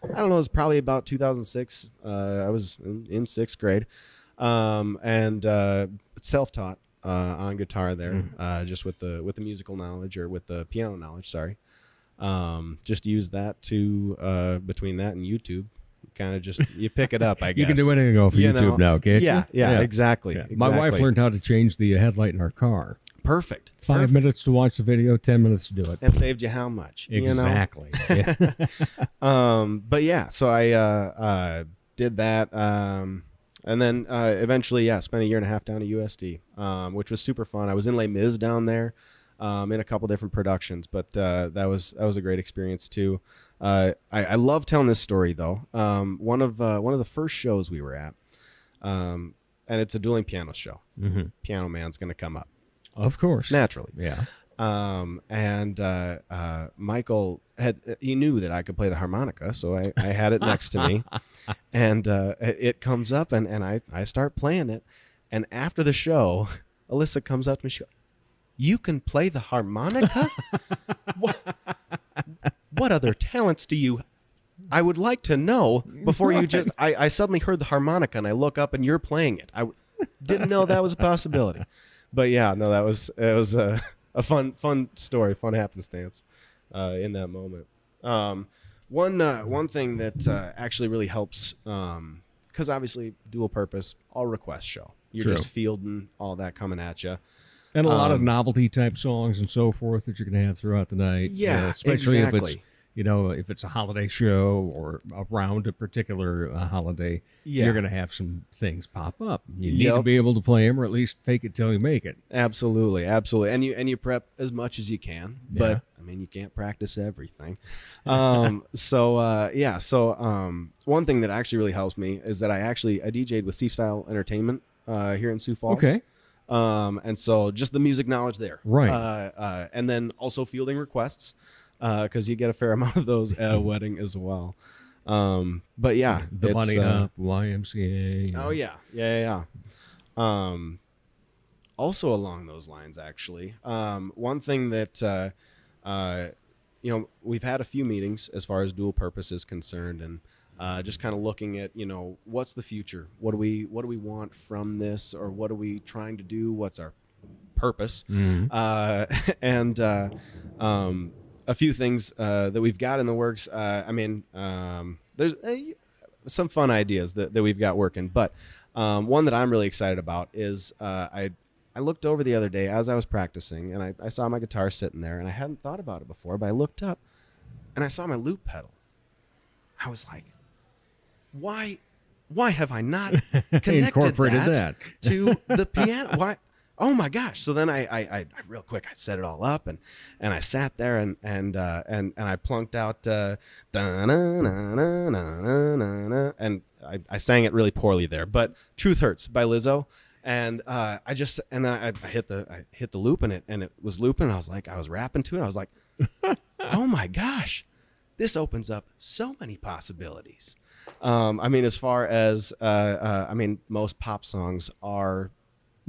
I: I don't know, it was probably about 2006. I was in 6th grade, and self-taught on guitar there, just with the musical knowledge, or with the piano knowledge. Sorry, just use that to between that and YouTube. Kind of just you pick it up. I guess
B: you can do anything off YouTube now, can't you?
I: Yeah, exactly.
B: My wife learned how to change the headlight in our car.
I: Perfect.
B: 5 minutes to watch the video, 10 minutes to do it.
I: It saved you how much?
B: Exactly.
I: But yeah, so I did that, and then eventually, spent a year and a half down at USD, which was super fun. I was in Les Mis down there, in a couple different productions, but that was a great experience too. I love telling this story though. One of the first shows we were at, and it's a dueling piano show. Piano Man's going to come up.
B: Of course.
I: Naturally.
B: Yeah.
I: And Michael he knew that I could play the harmonica, so I had it next to me, and it comes up, and I start playing it, and after the show, Alyssa comes up to me, she goes, "You can play the harmonica? What other talents do you? I would like to know before you just." I suddenly heard the harmonica, and I look up, and you're playing it. I didn't know that was a possibility. But yeah, no, it was a fun story, fun happenstance in that moment. One thing that actually really helps, because obviously dual purpose, all request show. You're just fielding all that coming at you.
B: And a lot of novelty type songs and so forth that you're going to have throughout the night.
I: Yeah,
B: especially
I: exactly.
B: if it's a holiday show or around a particular holiday, you're going to have some things pop up. You need to be able to play them, or at least fake it till you make it.
I: Absolutely. And you prep as much as you can, but I mean, you can't practice everything. So one thing that actually really helps me is that I DJ'd with C-Style Entertainment here in Sioux Falls.
B: Okay.
I: And so just the music knowledge there.
B: Right.
I: And then also fielding requests, because you get a fair amount of those at a wedding as well. But yeah,
B: the Bunny Hop, YMCA.
I: Oh yeah. Also along those lines, actually, one thing that we've had a few meetings as far as dual purpose is concerned, and just kind of looking at what's the future, what do we want from this, or what are we trying to do, what's our purpose, and a few things that we've got in the works. There's some fun ideas that we've got working, but one that I'm really excited about is I looked over the other day as I was practicing, and I saw my guitar sitting there, and I hadn't thought about it before, but I looked up and I saw my loop pedal. I was like, why have I not connected that to the piano? Why? Oh my gosh. So then I real quick, I set it all up, and I sat there and I plunked out and I sang it really poorly there, but Truth Hurts by Lizzo. And I hit the loop, and it was looping. And I was rapping to it. I was like, oh my gosh, this opens up so many possibilities. As far as most pop songs are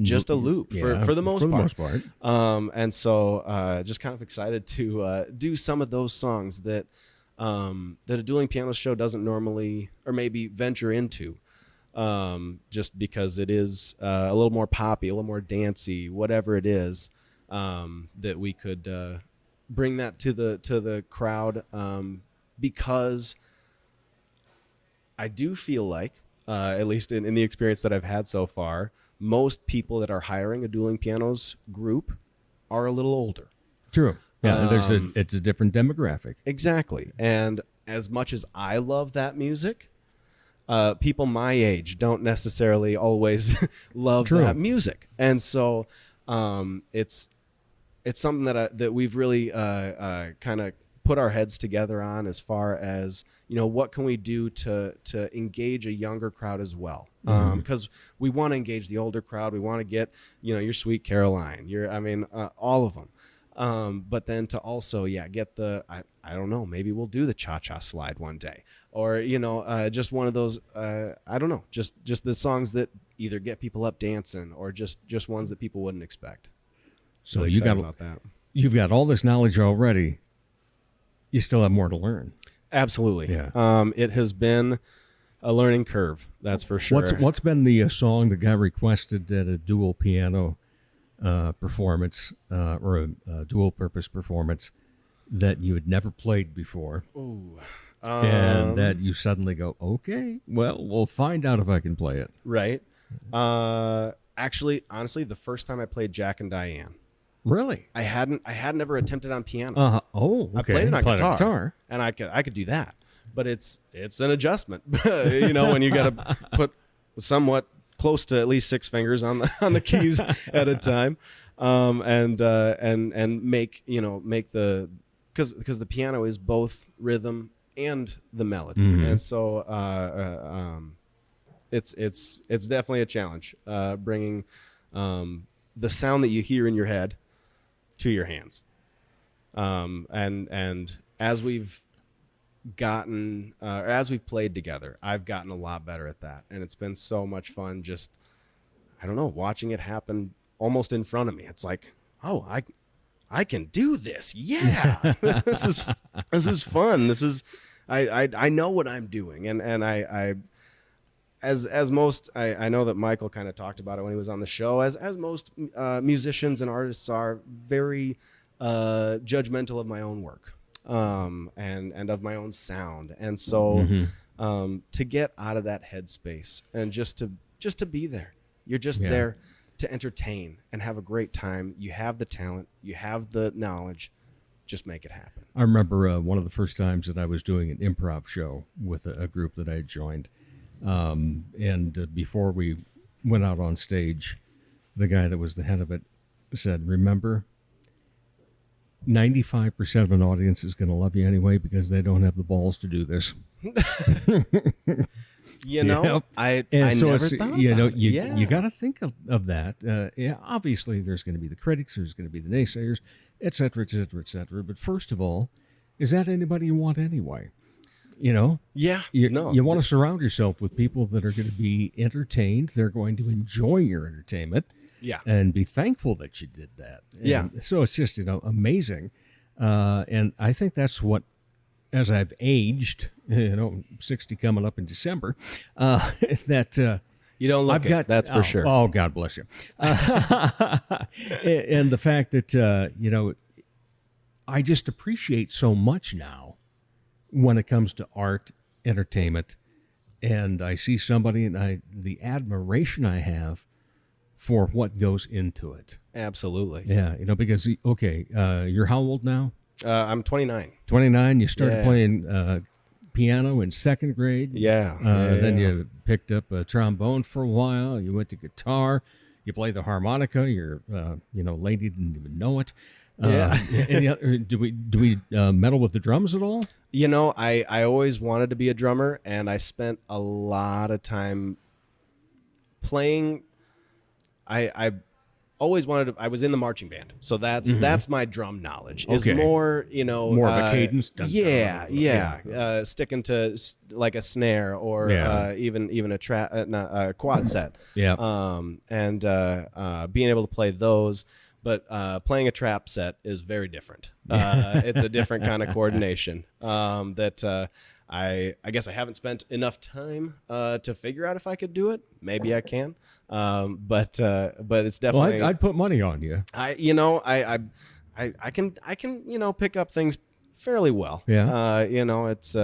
I: just a loop for the most part. And so just kind of excited to do some of those songs that a dueling piano show doesn't normally, or maybe venture into. Just because it is a little more poppy, a little more dancey, whatever it is, that we could bring that to the crowd, because I do feel like, at least in the experience that I've had so far, most people that are hiring a dueling pianos group are a little older.
B: True. Yeah, it's a different demographic.
I: Exactly. And as much as I love that music, people my age don't necessarily always love that music, and so it's something that we've really kind of put our heads together on, as far as what can we do to engage a younger crowd as well, because we want to engage the older crowd. We want to get your Sweet Caroline, all of them, But then to also, get the, I don't know, maybe we'll do the cha-cha slide one day, or, just one of those, I don't know, just the songs that either get people up dancing or just ones that people wouldn't expect.
B: So
I: Really excited about that.
B: You've got all this knowledge already. You still have more to learn.
I: Absolutely.
B: Yeah.
I: It has been a learning curve. That's for sure.
B: What's been the song that got requested at a dual piano performance or a dual purpose performance that you had never played before?
I: Ooh.
B: And that you suddenly go, okay, well, we'll find out if I can play it.
I: Right. Actually, honestly, the first time I played Jack and Diane.
B: Really?
I: I hadn't ever attempted on piano.
B: Oh, okay.
I: I played it on
B: Played
I: guitar, and I could do that. But it's an adjustment, when you got to put somewhat close to at least 6 fingers on the keys at a time, and make the because the piano is both rhythm and the melody, and so it's definitely a challenge bringing the sound that you hear in your head to your hands, and as we've gotten as we've played together, I've gotten a lot better at that, and it's been so much fun just, I don't know, watching it happen almost in front of me. It's like, oh, I can do this. Yeah. this is fun. This is I know what I'm doing, and I as most, I know that Michael kind of talked about it when he was on the show, as most musicians and artists are very judgmental of my own work, and of my own sound. And so to get out of that headspace and just to be there, you're just there to entertain and have a great time. You have the talent, you have the knowledge, just make it happen.
B: I remember one of the first times that I was doing an improv show with a group that I had joined. And before we went out on stage, the guy that was the head of it said, remember, 95% of an audience is going to love you anyway because they don't have the balls to do this.
I: I never thought about it.
B: You got to think of that. Obviously, there's going to be the critics, there's going to be the naysayers, et cetera, et cetera, et cetera. But first of all, is that anybody you want anyway? You want to surround yourself with people that are going to be entertained. They're going to enjoy your entertainment.
I: Yeah.
B: And be thankful that you did that. And so it's just, amazing. And I think that's what, as I've aged, 60 coming up in December, that
I: you don't look it, that's for sure.
B: Oh, God bless you. And the fact that, I just appreciate so much now when it comes to art, entertainment, and I see somebody and the admiration I have for what goes into it.
I: Absolutely.
B: Yeah, because, you're how old now?
I: I'm 29.
B: 29, you started playing piano in second grade. Then you picked up a trombone for a while. You went to guitar. You play the harmonica. Your, lady didn't even know it. Do we meddle with the drums at all?
I: I always wanted to be a drummer, and I spent a lot of time playing. I always wanted to. I was in the marching band, so that's my drum knowledge. Is more
B: more of a cadence.
I: Sticking to like a snare or even a quad set. And being able to play those. But playing a trap set is very different. It's a different kind of coordination that I guess I haven't spent enough time to figure out if I could do it. Maybe I can, but it's definitely.
B: Well, I'd put money on you.
I: I can pick up things fairly well. It's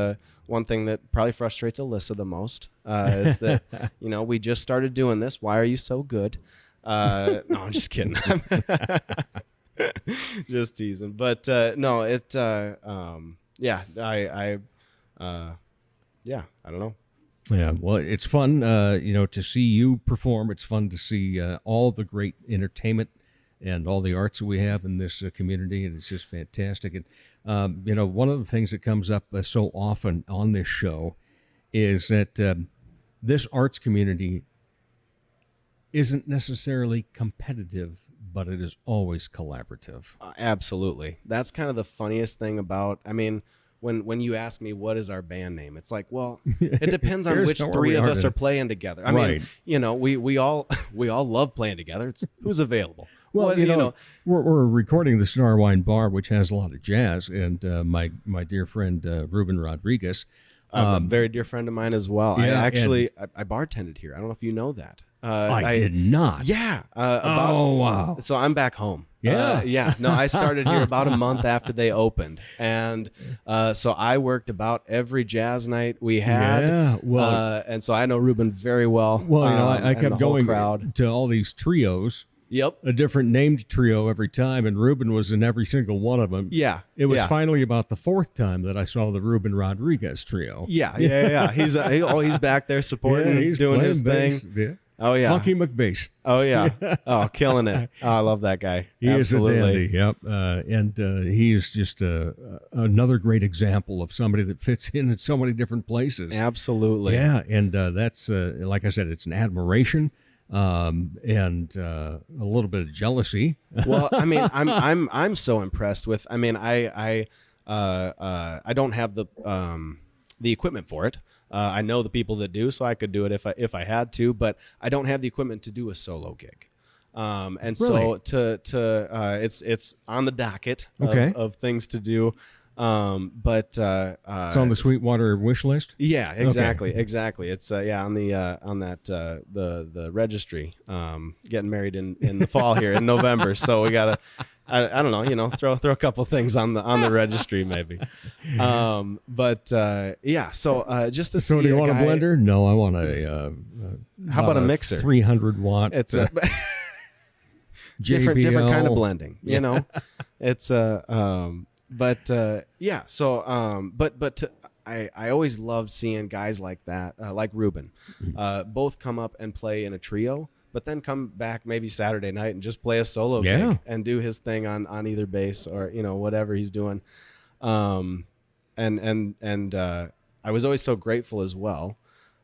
I: one thing that probably frustrates Alyssa the most is that we just started doing this. Why are you so good? No, I'm just kidding. Just teasing. But no, it I don't know.
B: Yeah, well, it's fun to see you perform. It's fun to see all the great entertainment and all the arts that we have in this community, and it's just fantastic. And one of the things that comes up so often on this show is that this arts community isn't necessarily competitive but it is always collaborative.
I: Absolutely. That's kind of the funniest thing about, I mean, when you ask me what is our band name, it's like, well, it depends on which three of us are playing together. I mean, you know, we all love playing together. It's who's available.
B: Well, you know, we're recording the Star Wine Bar, which has a lot of jazz, and my dear friend Ruben Rodriguez,
I: a very dear friend of mine as well.
B: Yeah,
I: I bartended here. I don't know if you know that.
B: I did not.
I: Yeah.
B: Oh, wow.
I: So I'm back home.
B: Yeah.
I: Yeah. No, I started here about a month after they opened. And so I worked about every jazz night we had.
B: Yeah. Well,
I: and so I know Ruben very well.
B: Well, you know, I kept going
I: crowd.
B: to all these trios.
I: Yep.
B: A different named trio every time, and Ruben was in every single one of them.
I: Yeah.
B: It was finally about the fourth time that I saw the Ruben Rodriguez trio.
I: Yeah. He's back there supporting,
B: he's
I: doing his
B: bass.
I: thing.
B: Yeah.
I: Oh, yeah.
B: Funky McBass.
I: Oh, yeah. Oh, killing it. Oh, I love that guy.
B: He
I: Absolutely.
B: is a dandy, yep. And he is just another great example of somebody that fits in so many different places.
I: Absolutely.
B: Yeah, and that's, like I said, it's an admiration and a little bit of jealousy.
I: Well, I mean, I'm so impressed with, I mean, I don't have the equipment for it. I know the people that do, so I could do it if I had to, but I don't have the equipment to do a solo gig. And
B: Really?
I: so it's on the docket
B: Okay.
I: of things to do. But
B: It's on the Sweetwater wish list.
I: yeah, exactly. It's on the registry. Getting married in the fall here in November, so we gotta. I don't know, you know, throw a couple things on the registry maybe. So just to see.
B: So do you want
I: guy,
B: a blender? No, I want a.
I: How about a mixer?
B: 300 watt.
I: It's a different kind of blending. You know, it's I always loved seeing guys like that, like Ruben, both come up and play in a trio, but then come back maybe Saturday night and just play a solo gig and do his thing on either bass or, you know, whatever he's doing. I was always so grateful as well.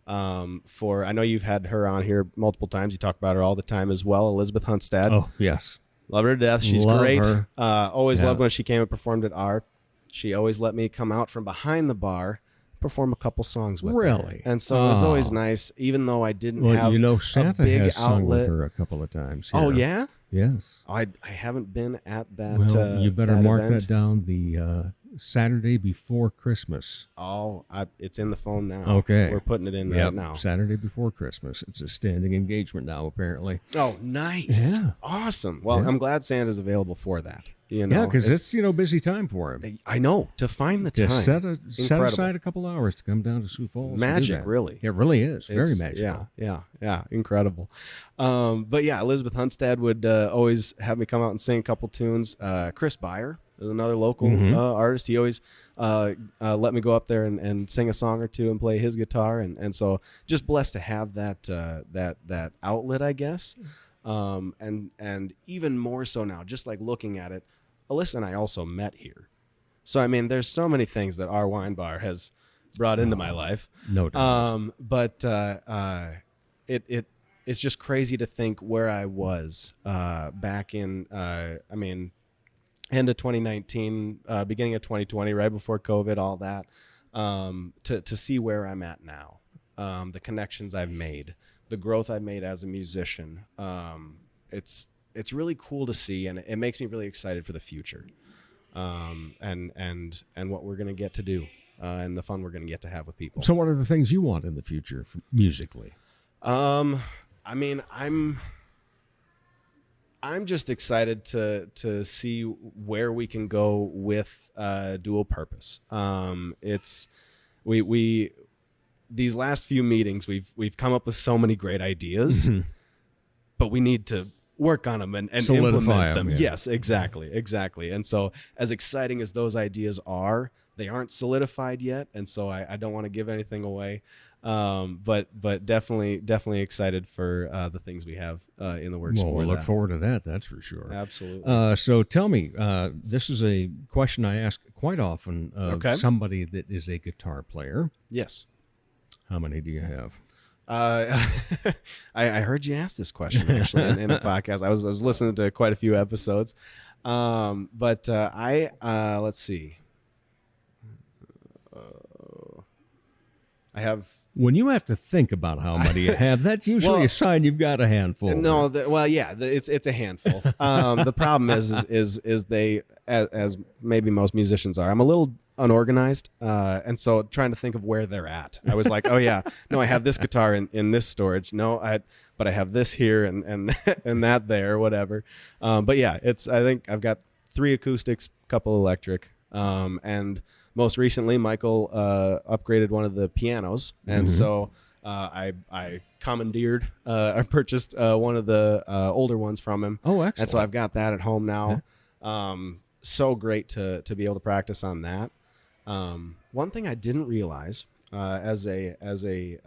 I: For, I know you've had her on here multiple times. You talk about her all the time as well. Elizabeth Hunstad.
B: Oh, yes.
I: Love her to death. She's
B: Love
I: great.
B: her.
I: Always loved when she came and performed at ART. She always let me come out from behind the bar, perform a couple songs with her.
B: Really?
I: And so it was always nice, even though I didn't
B: Well,
I: have
B: you know,
I: a
B: Santa
I: big
B: has sung with
I: outlet.
B: her a couple of times.
I: Oh,
B: here.
I: yeah?
B: Yes.
I: I haven't been at that.
B: Well, you better mark
I: event.
B: that down. The Saturday before Christmas.
I: Oh, it's in the phone now.
B: Okay.
I: We're putting it in
B: Yep,
I: right now.
B: Saturday before Christmas. It's a standing engagement now, apparently.
I: Oh, nice.
B: Yeah.
I: Awesome. Well,
B: Yeah.
I: I'm glad Santa's available for that. You know,
B: Yeah, because it's busy time for him.
I: I know, to find the
B: To
I: time.
B: set
I: Incredible.
B: aside a couple hours to come down to Sioux Falls. and do
I: Magic,
B: that.
I: really.
B: It really is. Very
I: It's-
B: magical.
I: Yeah, incredible. But yeah, Elizabeth Hunstad would always have me come out and sing a couple tunes. Chris Beyer is another local artist. He always let me go up there and sing a song or two and play his guitar, and so just blessed to have that outlet, I guess. And even more so now, just like looking at it, Alyssa and I also met here. So I mean, there's so many things that our wine bar has brought into my life.
B: No doubt.
I: It's just crazy to think where I was back in end of 2019, beginning of 2020, right before COVID, all that, to see where I'm at now, the connections I've made, the growth I've made as a musician. It's really cool to see, and it makes me really excited for the future, and what we're gonna get to do, and the fun we're gonna get to have with people.
B: So what are the things you want in the future musically?
I: I mean, I'm just excited to see where we can go with dual purpose. It's we these last few meetings we've come up with so many great ideas, but we need to work on them and
B: Solidify
I: implement them.
B: yeah.
I: Yes, exactly. And so as exciting as those ideas are, they aren't solidified yet, and so I don't want to give anything away. But definitely excited for the things we have in the works.
B: Well, we'll look forward to that. That's for sure.
I: Absolutely.
B: So tell me, this is a question I ask quite often of somebody that is a guitar player.
I: Yes.
B: How many do you have?
I: I heard you ask this question actually in a podcast. I was listening to quite a few episodes, but let's see. I have.
B: When you have to think about how many you have, that's usually a sign you've got a handful.
I: No, it's a handful. The problem is they, as maybe most musicians are, I'm a little unorganized, and so trying to think of where they're at. I was like, oh yeah, no, I have this guitar in this storage. No, but I have this here and and that there, whatever. But yeah, I think I've got 3 acoustics, couple electric, and most recently Michael upgraded one of the pianos, and so I commandeered, I purchased one of the older ones from him.
B: Oh, excellent!
I: And so I've got that at home now. So great to be able to practice on that. One thing I didn't realize as a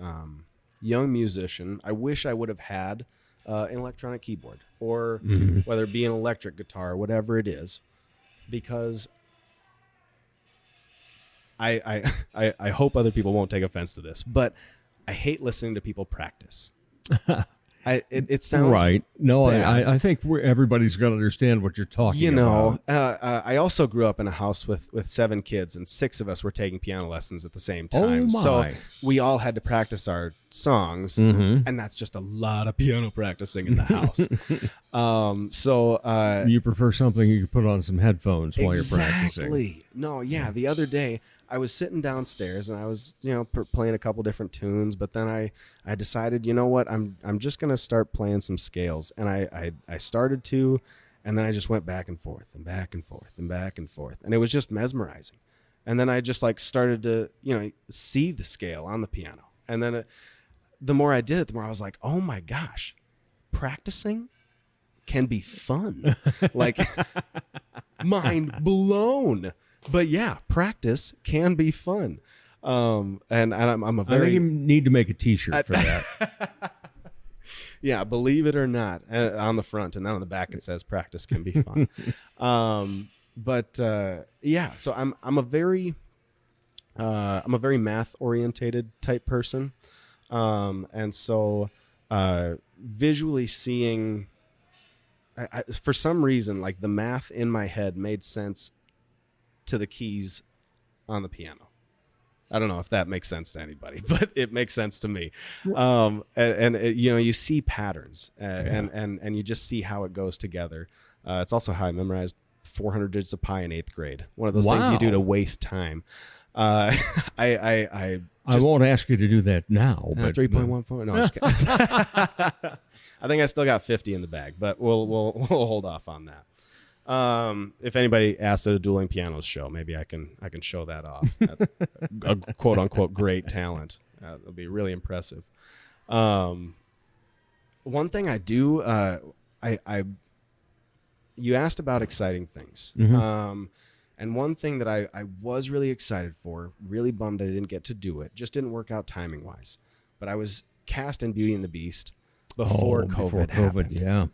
I: young musician, I wish I would have had an electronic keyboard, or whether it be an electric guitar, whatever it is, because I hope other people won't take offense to this, but I hate listening to people practice. It sounds
B: right. No,
I: bad.
B: I think everybody's going to understand what you're talking about.
I: I also grew up in a house with 7 kids, and 6 of us were taking piano lessons at the same time.
B: Oh my.
I: So we all had to practice our songs, and that's just a lot of piano practicing in the house.
B: You prefer something you can put on some headphones while you're practicing.
I: Exactly. No, yeah. The other day, I was sitting downstairs and I was, playing a couple different tunes, but then I decided, you know what, I'm just going to start playing some scales. And I started to, and then I just went back and forth and back and forth and back and forth. And it was just mesmerizing. And then I just started to, see the scale on the piano. And then the more I did it, the more I was like, oh my gosh, practicing can be fun. Mind blown. But yeah, practice can be fun. And I'm a very...
B: I think you need to make a T-shirt for that.
I: Yeah, believe it or not, on the front, and then on the back it says "practice can be fun." Yeah, so I'm a very math orientated type person, and so visually seeing, I for some reason, like the math in my head made sense to the keys on the piano. I don't know if that makes sense to anybody, but it makes sense to me. You see patterns, and you just see how it goes together. It's also how I memorized 400 digits of pi in 8th grade. One of those things you do to waste time. I
B: won't ask you to do that now. But
I: 3.14. No, I'm just kidding. I think I still got 50 in the bag, but we'll hold off on that. If anybody asks at a dueling pianos show, maybe I can show that off. That's a quote unquote great talent. It'll be really impressive. One thing I do, you asked about exciting things. And one thing that I was really excited for, really bummed I didn't get to do it, just didn't work out timing wise, but I was cast in Beauty and the Beast before COVID happened.
B: Yeah.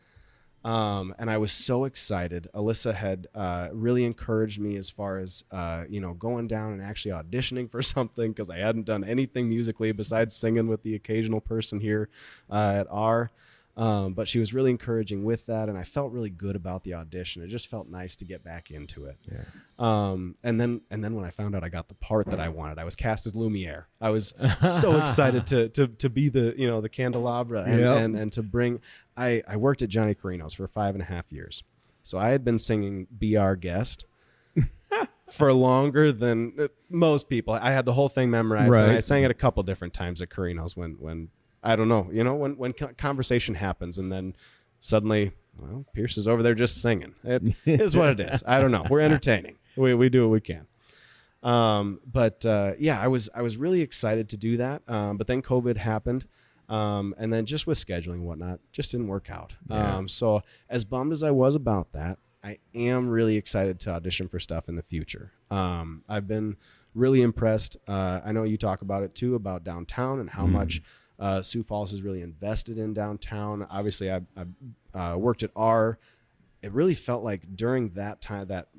I: And I was so excited. Alyssa had really encouraged me as far as, going down and actually auditioning for something, because I hadn't done anything musically besides singing with the occasional person here at R. But she was really encouraging with that, and I felt really good about the audition. It just felt nice to get back into it.
B: Yeah.
I: And then when I found out I got the part that I wanted, I was cast as Lumiere. I was so excited to be the candelabra and to bring. I worked at Johnny Carino's for 5.5 years, so I had been singing "Be Our Guest" for longer than most people. I had the whole thing memorized, and I sang it a couple different times at Carino's when I don't know, when conversation happens, and then suddenly, well, Pierce is over there just singing. It is what it is. I don't know. We're entertaining. We do what we can. Yeah, I was really excited to do that. But then COVID happened. And then just with scheduling and whatnot, just didn't work out.
B: Yeah.
I: So as bummed as I was about that, I am really excited to audition for stuff in the future. I've been really impressed. I know you talk about it too, about downtown and how much Sioux Falls has really invested in downtown. Obviously, I worked at R. It really felt like during that time, that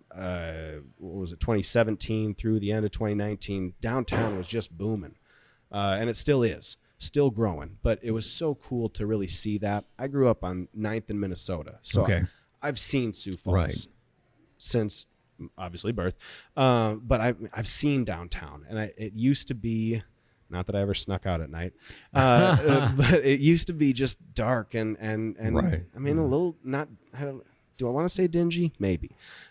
I: what was it, 2017 through the end of 2019, downtown was just booming, and it still is. still growing, but it was so cool to really see that. I grew up on 9th in Minnesota, so
B: Okay.
I: I've seen Sioux Falls
B: Right.
I: since obviously birth, but I've seen downtown, and it used to be, not that I ever snuck out at night, but it used to be just dark and
B: Right.
I: I mean, a little not. Do I want to say dingy? Maybe,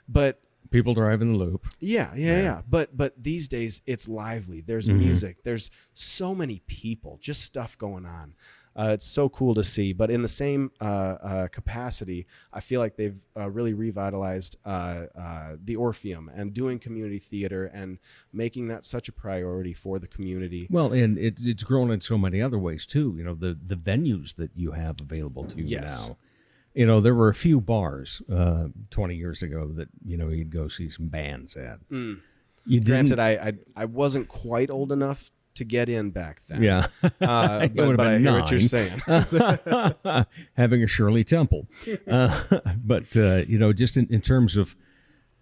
I: but
B: People driving the loop.
I: yeah. But these days it's lively. There's music. There's so many people. Just stuff going on. It's so cool to see. But in the same capacity, I feel like they've really revitalized the Orpheum and doing community theater and making that such a priority for the community.
B: Well, and it's grown in so many other ways too. You know, the venues that you have available to you
I: Yes.
B: now. You know, there were a few bars 20 years ago that, you know, you'd go see some bands at. You didn't-
I: Granted, I wasn't quite old enough to get in back then.
B: Yeah.
I: but I hear what you're
B: 9.
I: saying.
B: Having a Shirley Temple. But, you know, just in terms of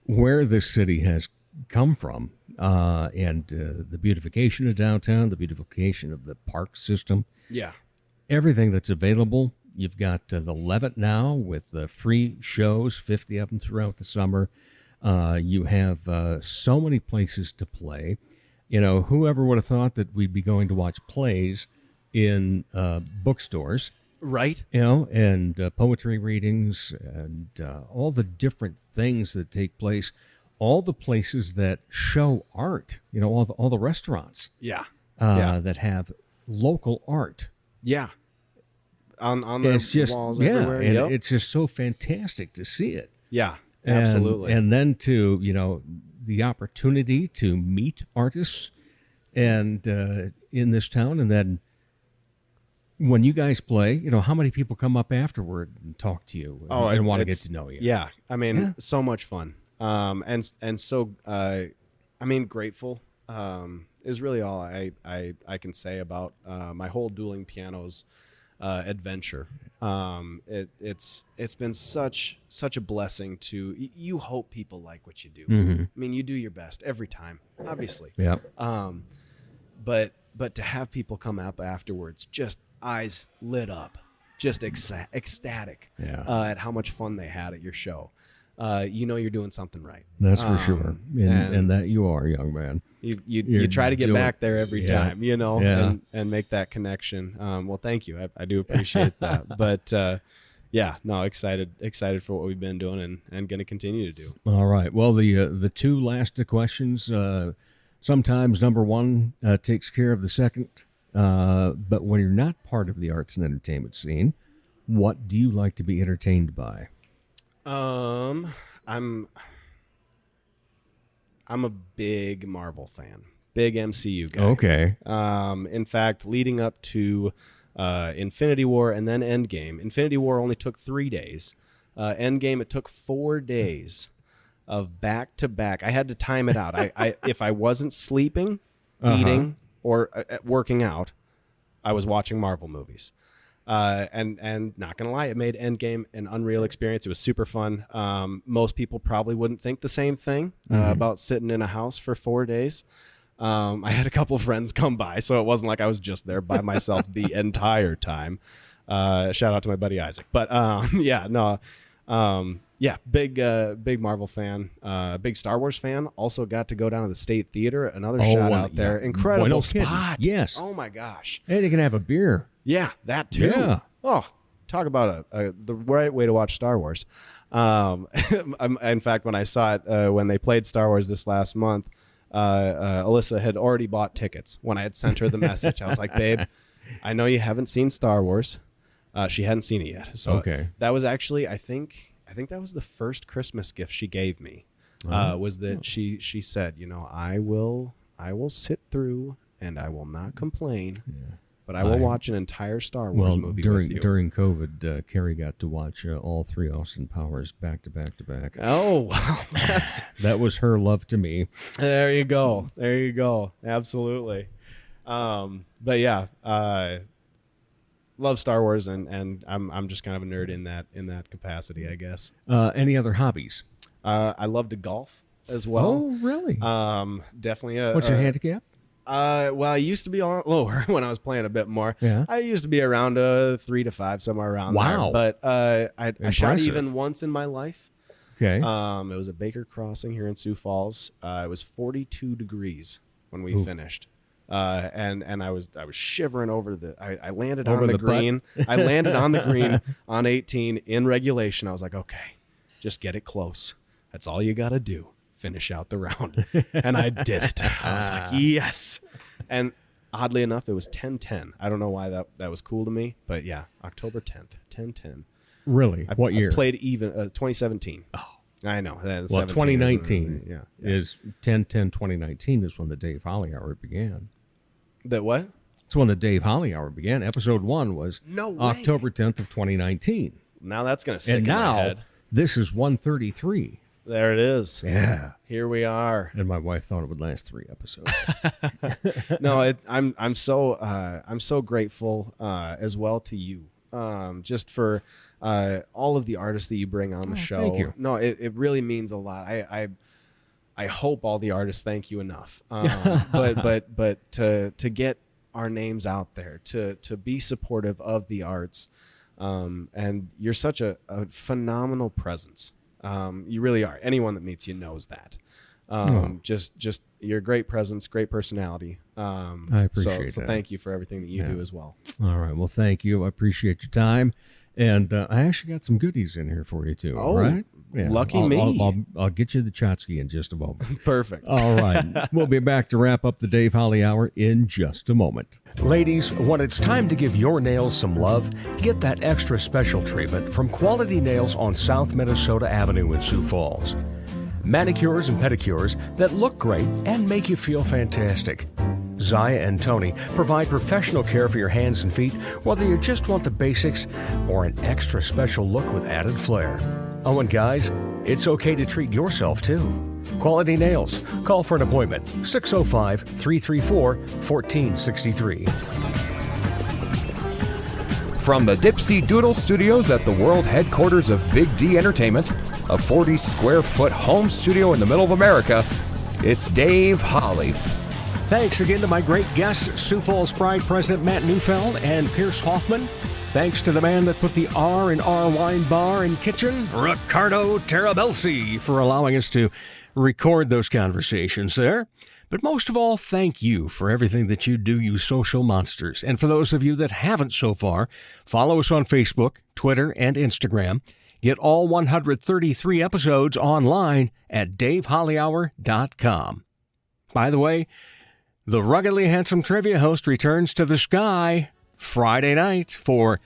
B: where this city has come from and the beautification of downtown, the beautification of the park system,
I: Yeah.
B: everything that's available. You've got the Levitt now with the free shows, 50 of them throughout the summer. You have so many places to play. You know, whoever would have thought that we'd be going to watch plays in bookstores,
I: Right.
B: you know, and poetry readings and all the different things that take place, all the places that show art, you know, all the restaurants
I: Yeah.
B: that have local art.
I: Yeah. On the
B: It's just,
I: walls
B: yeah,
I: everywhere.
B: and
I: Yep.
B: it's just so fantastic to see it.
I: Yeah.
B: And-
I: Absolutely.
B: And then to, you know, the opportunity to meet artists and in this town. And then when you guys play, you know, how many people come up afterward and talk to you and want to get
I: it's-
B: to know you?
I: Yeah. I mean,
B: Yeah.
I: so much fun. And so, I mean, grateful is really all I can say about my whole dueling pianos adventure. It's been such a blessing to you hope people like what you do. I mean, you do your best every time, obviously.
B: Yeah.
I: But to have people come up afterwards, just eyes lit up, just ecstatic
B: Yeah.
I: at how much fun they had at your show. You know you're doing something right.
B: That's for sure. And that you are, young man.
I: You
B: You're
I: try to get
B: doing-
I: back there every
B: yeah.
I: time, you know,
B: Yeah.
I: and make that connection. Well, thank you. I do appreciate that. But yeah, no, excited for what we've been doing and going to continue to do.
B: All right. Well, the two last questions. Sometimes number one takes care of the second. But when you're not part of the arts and entertainment scene, what do you like to be entertained by?
I: I'm a big Marvel fan, big MCU guy.
B: Okay.
I: In fact, leading up to Infinity War and then Endgame. Infinity War only took 3 days. Endgame, it took 4 days of back to back. I had to time it out. I if I wasn't sleeping, eating, or working out, I was watching Marvel movies. And not gonna lie, it made Endgame an unreal experience. It was super fun. Most people probably wouldn't think the same thing about sitting in a house for 4 days. I had a couple of friends come by, so it wasn't like I was just there by myself the entire time. Shout out to my buddy Isaac. But big Marvel fan, big Star Wars fan. Also got to go down to the State Theater. Another shout out there.
B: yeah.
I: Incredible
B: Bueno kidding.
I: spot.
B: Yes.
I: Oh my gosh.
B: And you can have a beer.
I: Yeah, that too.
B: Yeah.
I: Oh, talk about the right way to watch Star Wars. In fact, when I saw it, when they played Star Wars this last month, Alyssa had already bought tickets. When I had sent her the message, I was like, "Babe, I know you haven't seen Star Wars." She hadn't seen it yet. So
B: Okay.
I: that was actually, I think that was the first Christmas gift she gave me. Was that she said, you know, I will sit through and I will not complain.
B: Yeah.
I: But I will watch an entire Star Wars movie with you.
B: During COVID, Carrie got to watch all three Austin Powers back to back to back.
I: Oh, wow.
B: That was her love to me.
I: There you go. Absolutely. But yeah, love Star Wars, and I'm just kind of a nerd in that capacity, I guess.
B: Any other hobbies?
I: I love to golf as well.
B: Oh, really?
I: Definitely
B: What's your handicap?
I: Well, I used to be a lot lower when I was playing a bit more.
B: Yeah.
I: I used to be around 3 to 5, somewhere around
B: Wow.
I: there. But I shot
B: Impressive.
I: even once in my life.
B: Okay.
I: It was at Baker Crossing here in Sioux Falls. It was 42 degrees when we finished. And I was shivering over I landed
B: Over
I: on the
B: the
I: green. I landed on the green on 18 in regulation. I was like, okay, just get it close. That's all you got to do. Finish out the round. And I did it. I was like, yes. And oddly enough, it was 10-10. I don't know why that was cool to me, but yeah, October 10th, 10-10.
B: Really? What year?
I: I played even 2017. Oh, I know.
B: Well,
I: 17,
B: 2019
I: yeah.
B: is 10-10-2019 is when the Dave Holly Hour began.
I: That what?
B: It's when the Dave Holly Hour began. Episode 1 was
I: No way.
B: October 10th of 2019.
I: Now that's going to stick
B: And
I: in my
B: now
I: head.
B: this is 133.
I: There it is.
B: Yeah.
I: Here we are.
B: And my wife thought it would last 3 episodes.
I: No, I'm so grateful as well to you, just for all of the artists that you bring on the show.
B: Thank you.
I: No, it really means a lot. I hope all the artists thank you enough. But to get our names out there, to be supportive of the arts, and you're such a phenomenal presence. You really are. Anyone that meets you knows that. Just your great presence, great personality.
B: I appreciate
I: so
B: that.
I: thank you for everything that you do as well.
B: All right. Well, thank you. I appreciate your time. And I actually got some goodies in here for you, too.
I: Oh,
B: right?
I: lucky me.
B: I'll get you the Chotsky in just a moment.
I: Perfect.
B: All right. We'll be back to wrap up the Dave Holly Hour in just a moment. Ladies, when it's time to give your nails some love, get that extra special treatment from Quality Nails on South Minnesota Avenue in Sioux Falls. Manicures and pedicures that look great and make you feel fantastic. Zaya and Tony provide professional care for your hands and feet, whether you just want the basics or an extra special look with added flair. Oh, and guys, it's okay to treat yourself too. Quality Nails. Call for an appointment. 605-334-1463.
A: From the Dipsy Doodle Studios at the world headquarters of Big D Entertainment, a 40-square-foot home studio in the middle of America, it's Dave Holly.
B: Thanks again to my great guests, Sioux Falls Pride President Matt Neufeld and Pierce Hoffman. Thanks to the man that put the R in R Wine Bar and Kitchen, Riccardo Terabelsi, for allowing us to record those conversations there. But most of all, thank you for everything that you do, you social monsters. And for those of you that haven't so far, follow us on Facebook, Twitter, and Instagram. Get all 133 episodes online at davehollyhour.com. By the way, the ruggedly handsome trivia host returns to the sky Friday night for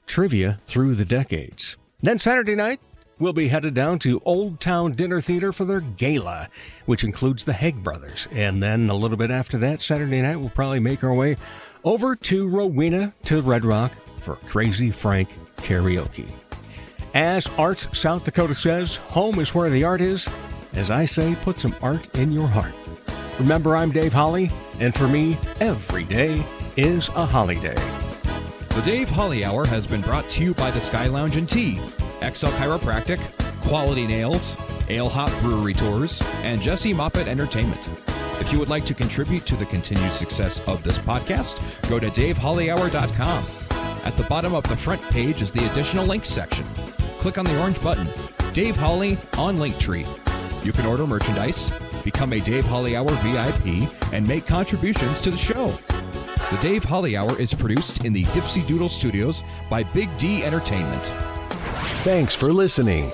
B: Trivia Through the Decades. Then Saturday night, we'll be headed down to Old Town Dinner Theater for their gala, which includes the Haig Brothers. And then a little bit after that, Saturday night, we'll probably make our way over to Rowena to Red Rock for Crazy Frank Karaoke. As Arts South Dakota says, home is where the art is. As I say, put some art in your heart. Remember, I'm Dave Holly, and for me, every day is a holiday.
A: The Dave Holly Hour has been brought to you by the Sky Lounge and Tea, XL Chiropractic, Quality Nails, Ale Hop Brewery Tours, and Jesse Moffett Entertainment. If you would like to contribute to the continued success of this podcast, go to davehollyhour.com. At the bottom of the front page is the additional links section. Click on the orange button, Dave Holly on Linktree. You can order merchandise, become a Dave Holly Hour VIP, and make contributions to the show. The Dave Holly Hour is produced in the Dipsy Doodle Studios by Big D Entertainment.
J: Thanks for listening.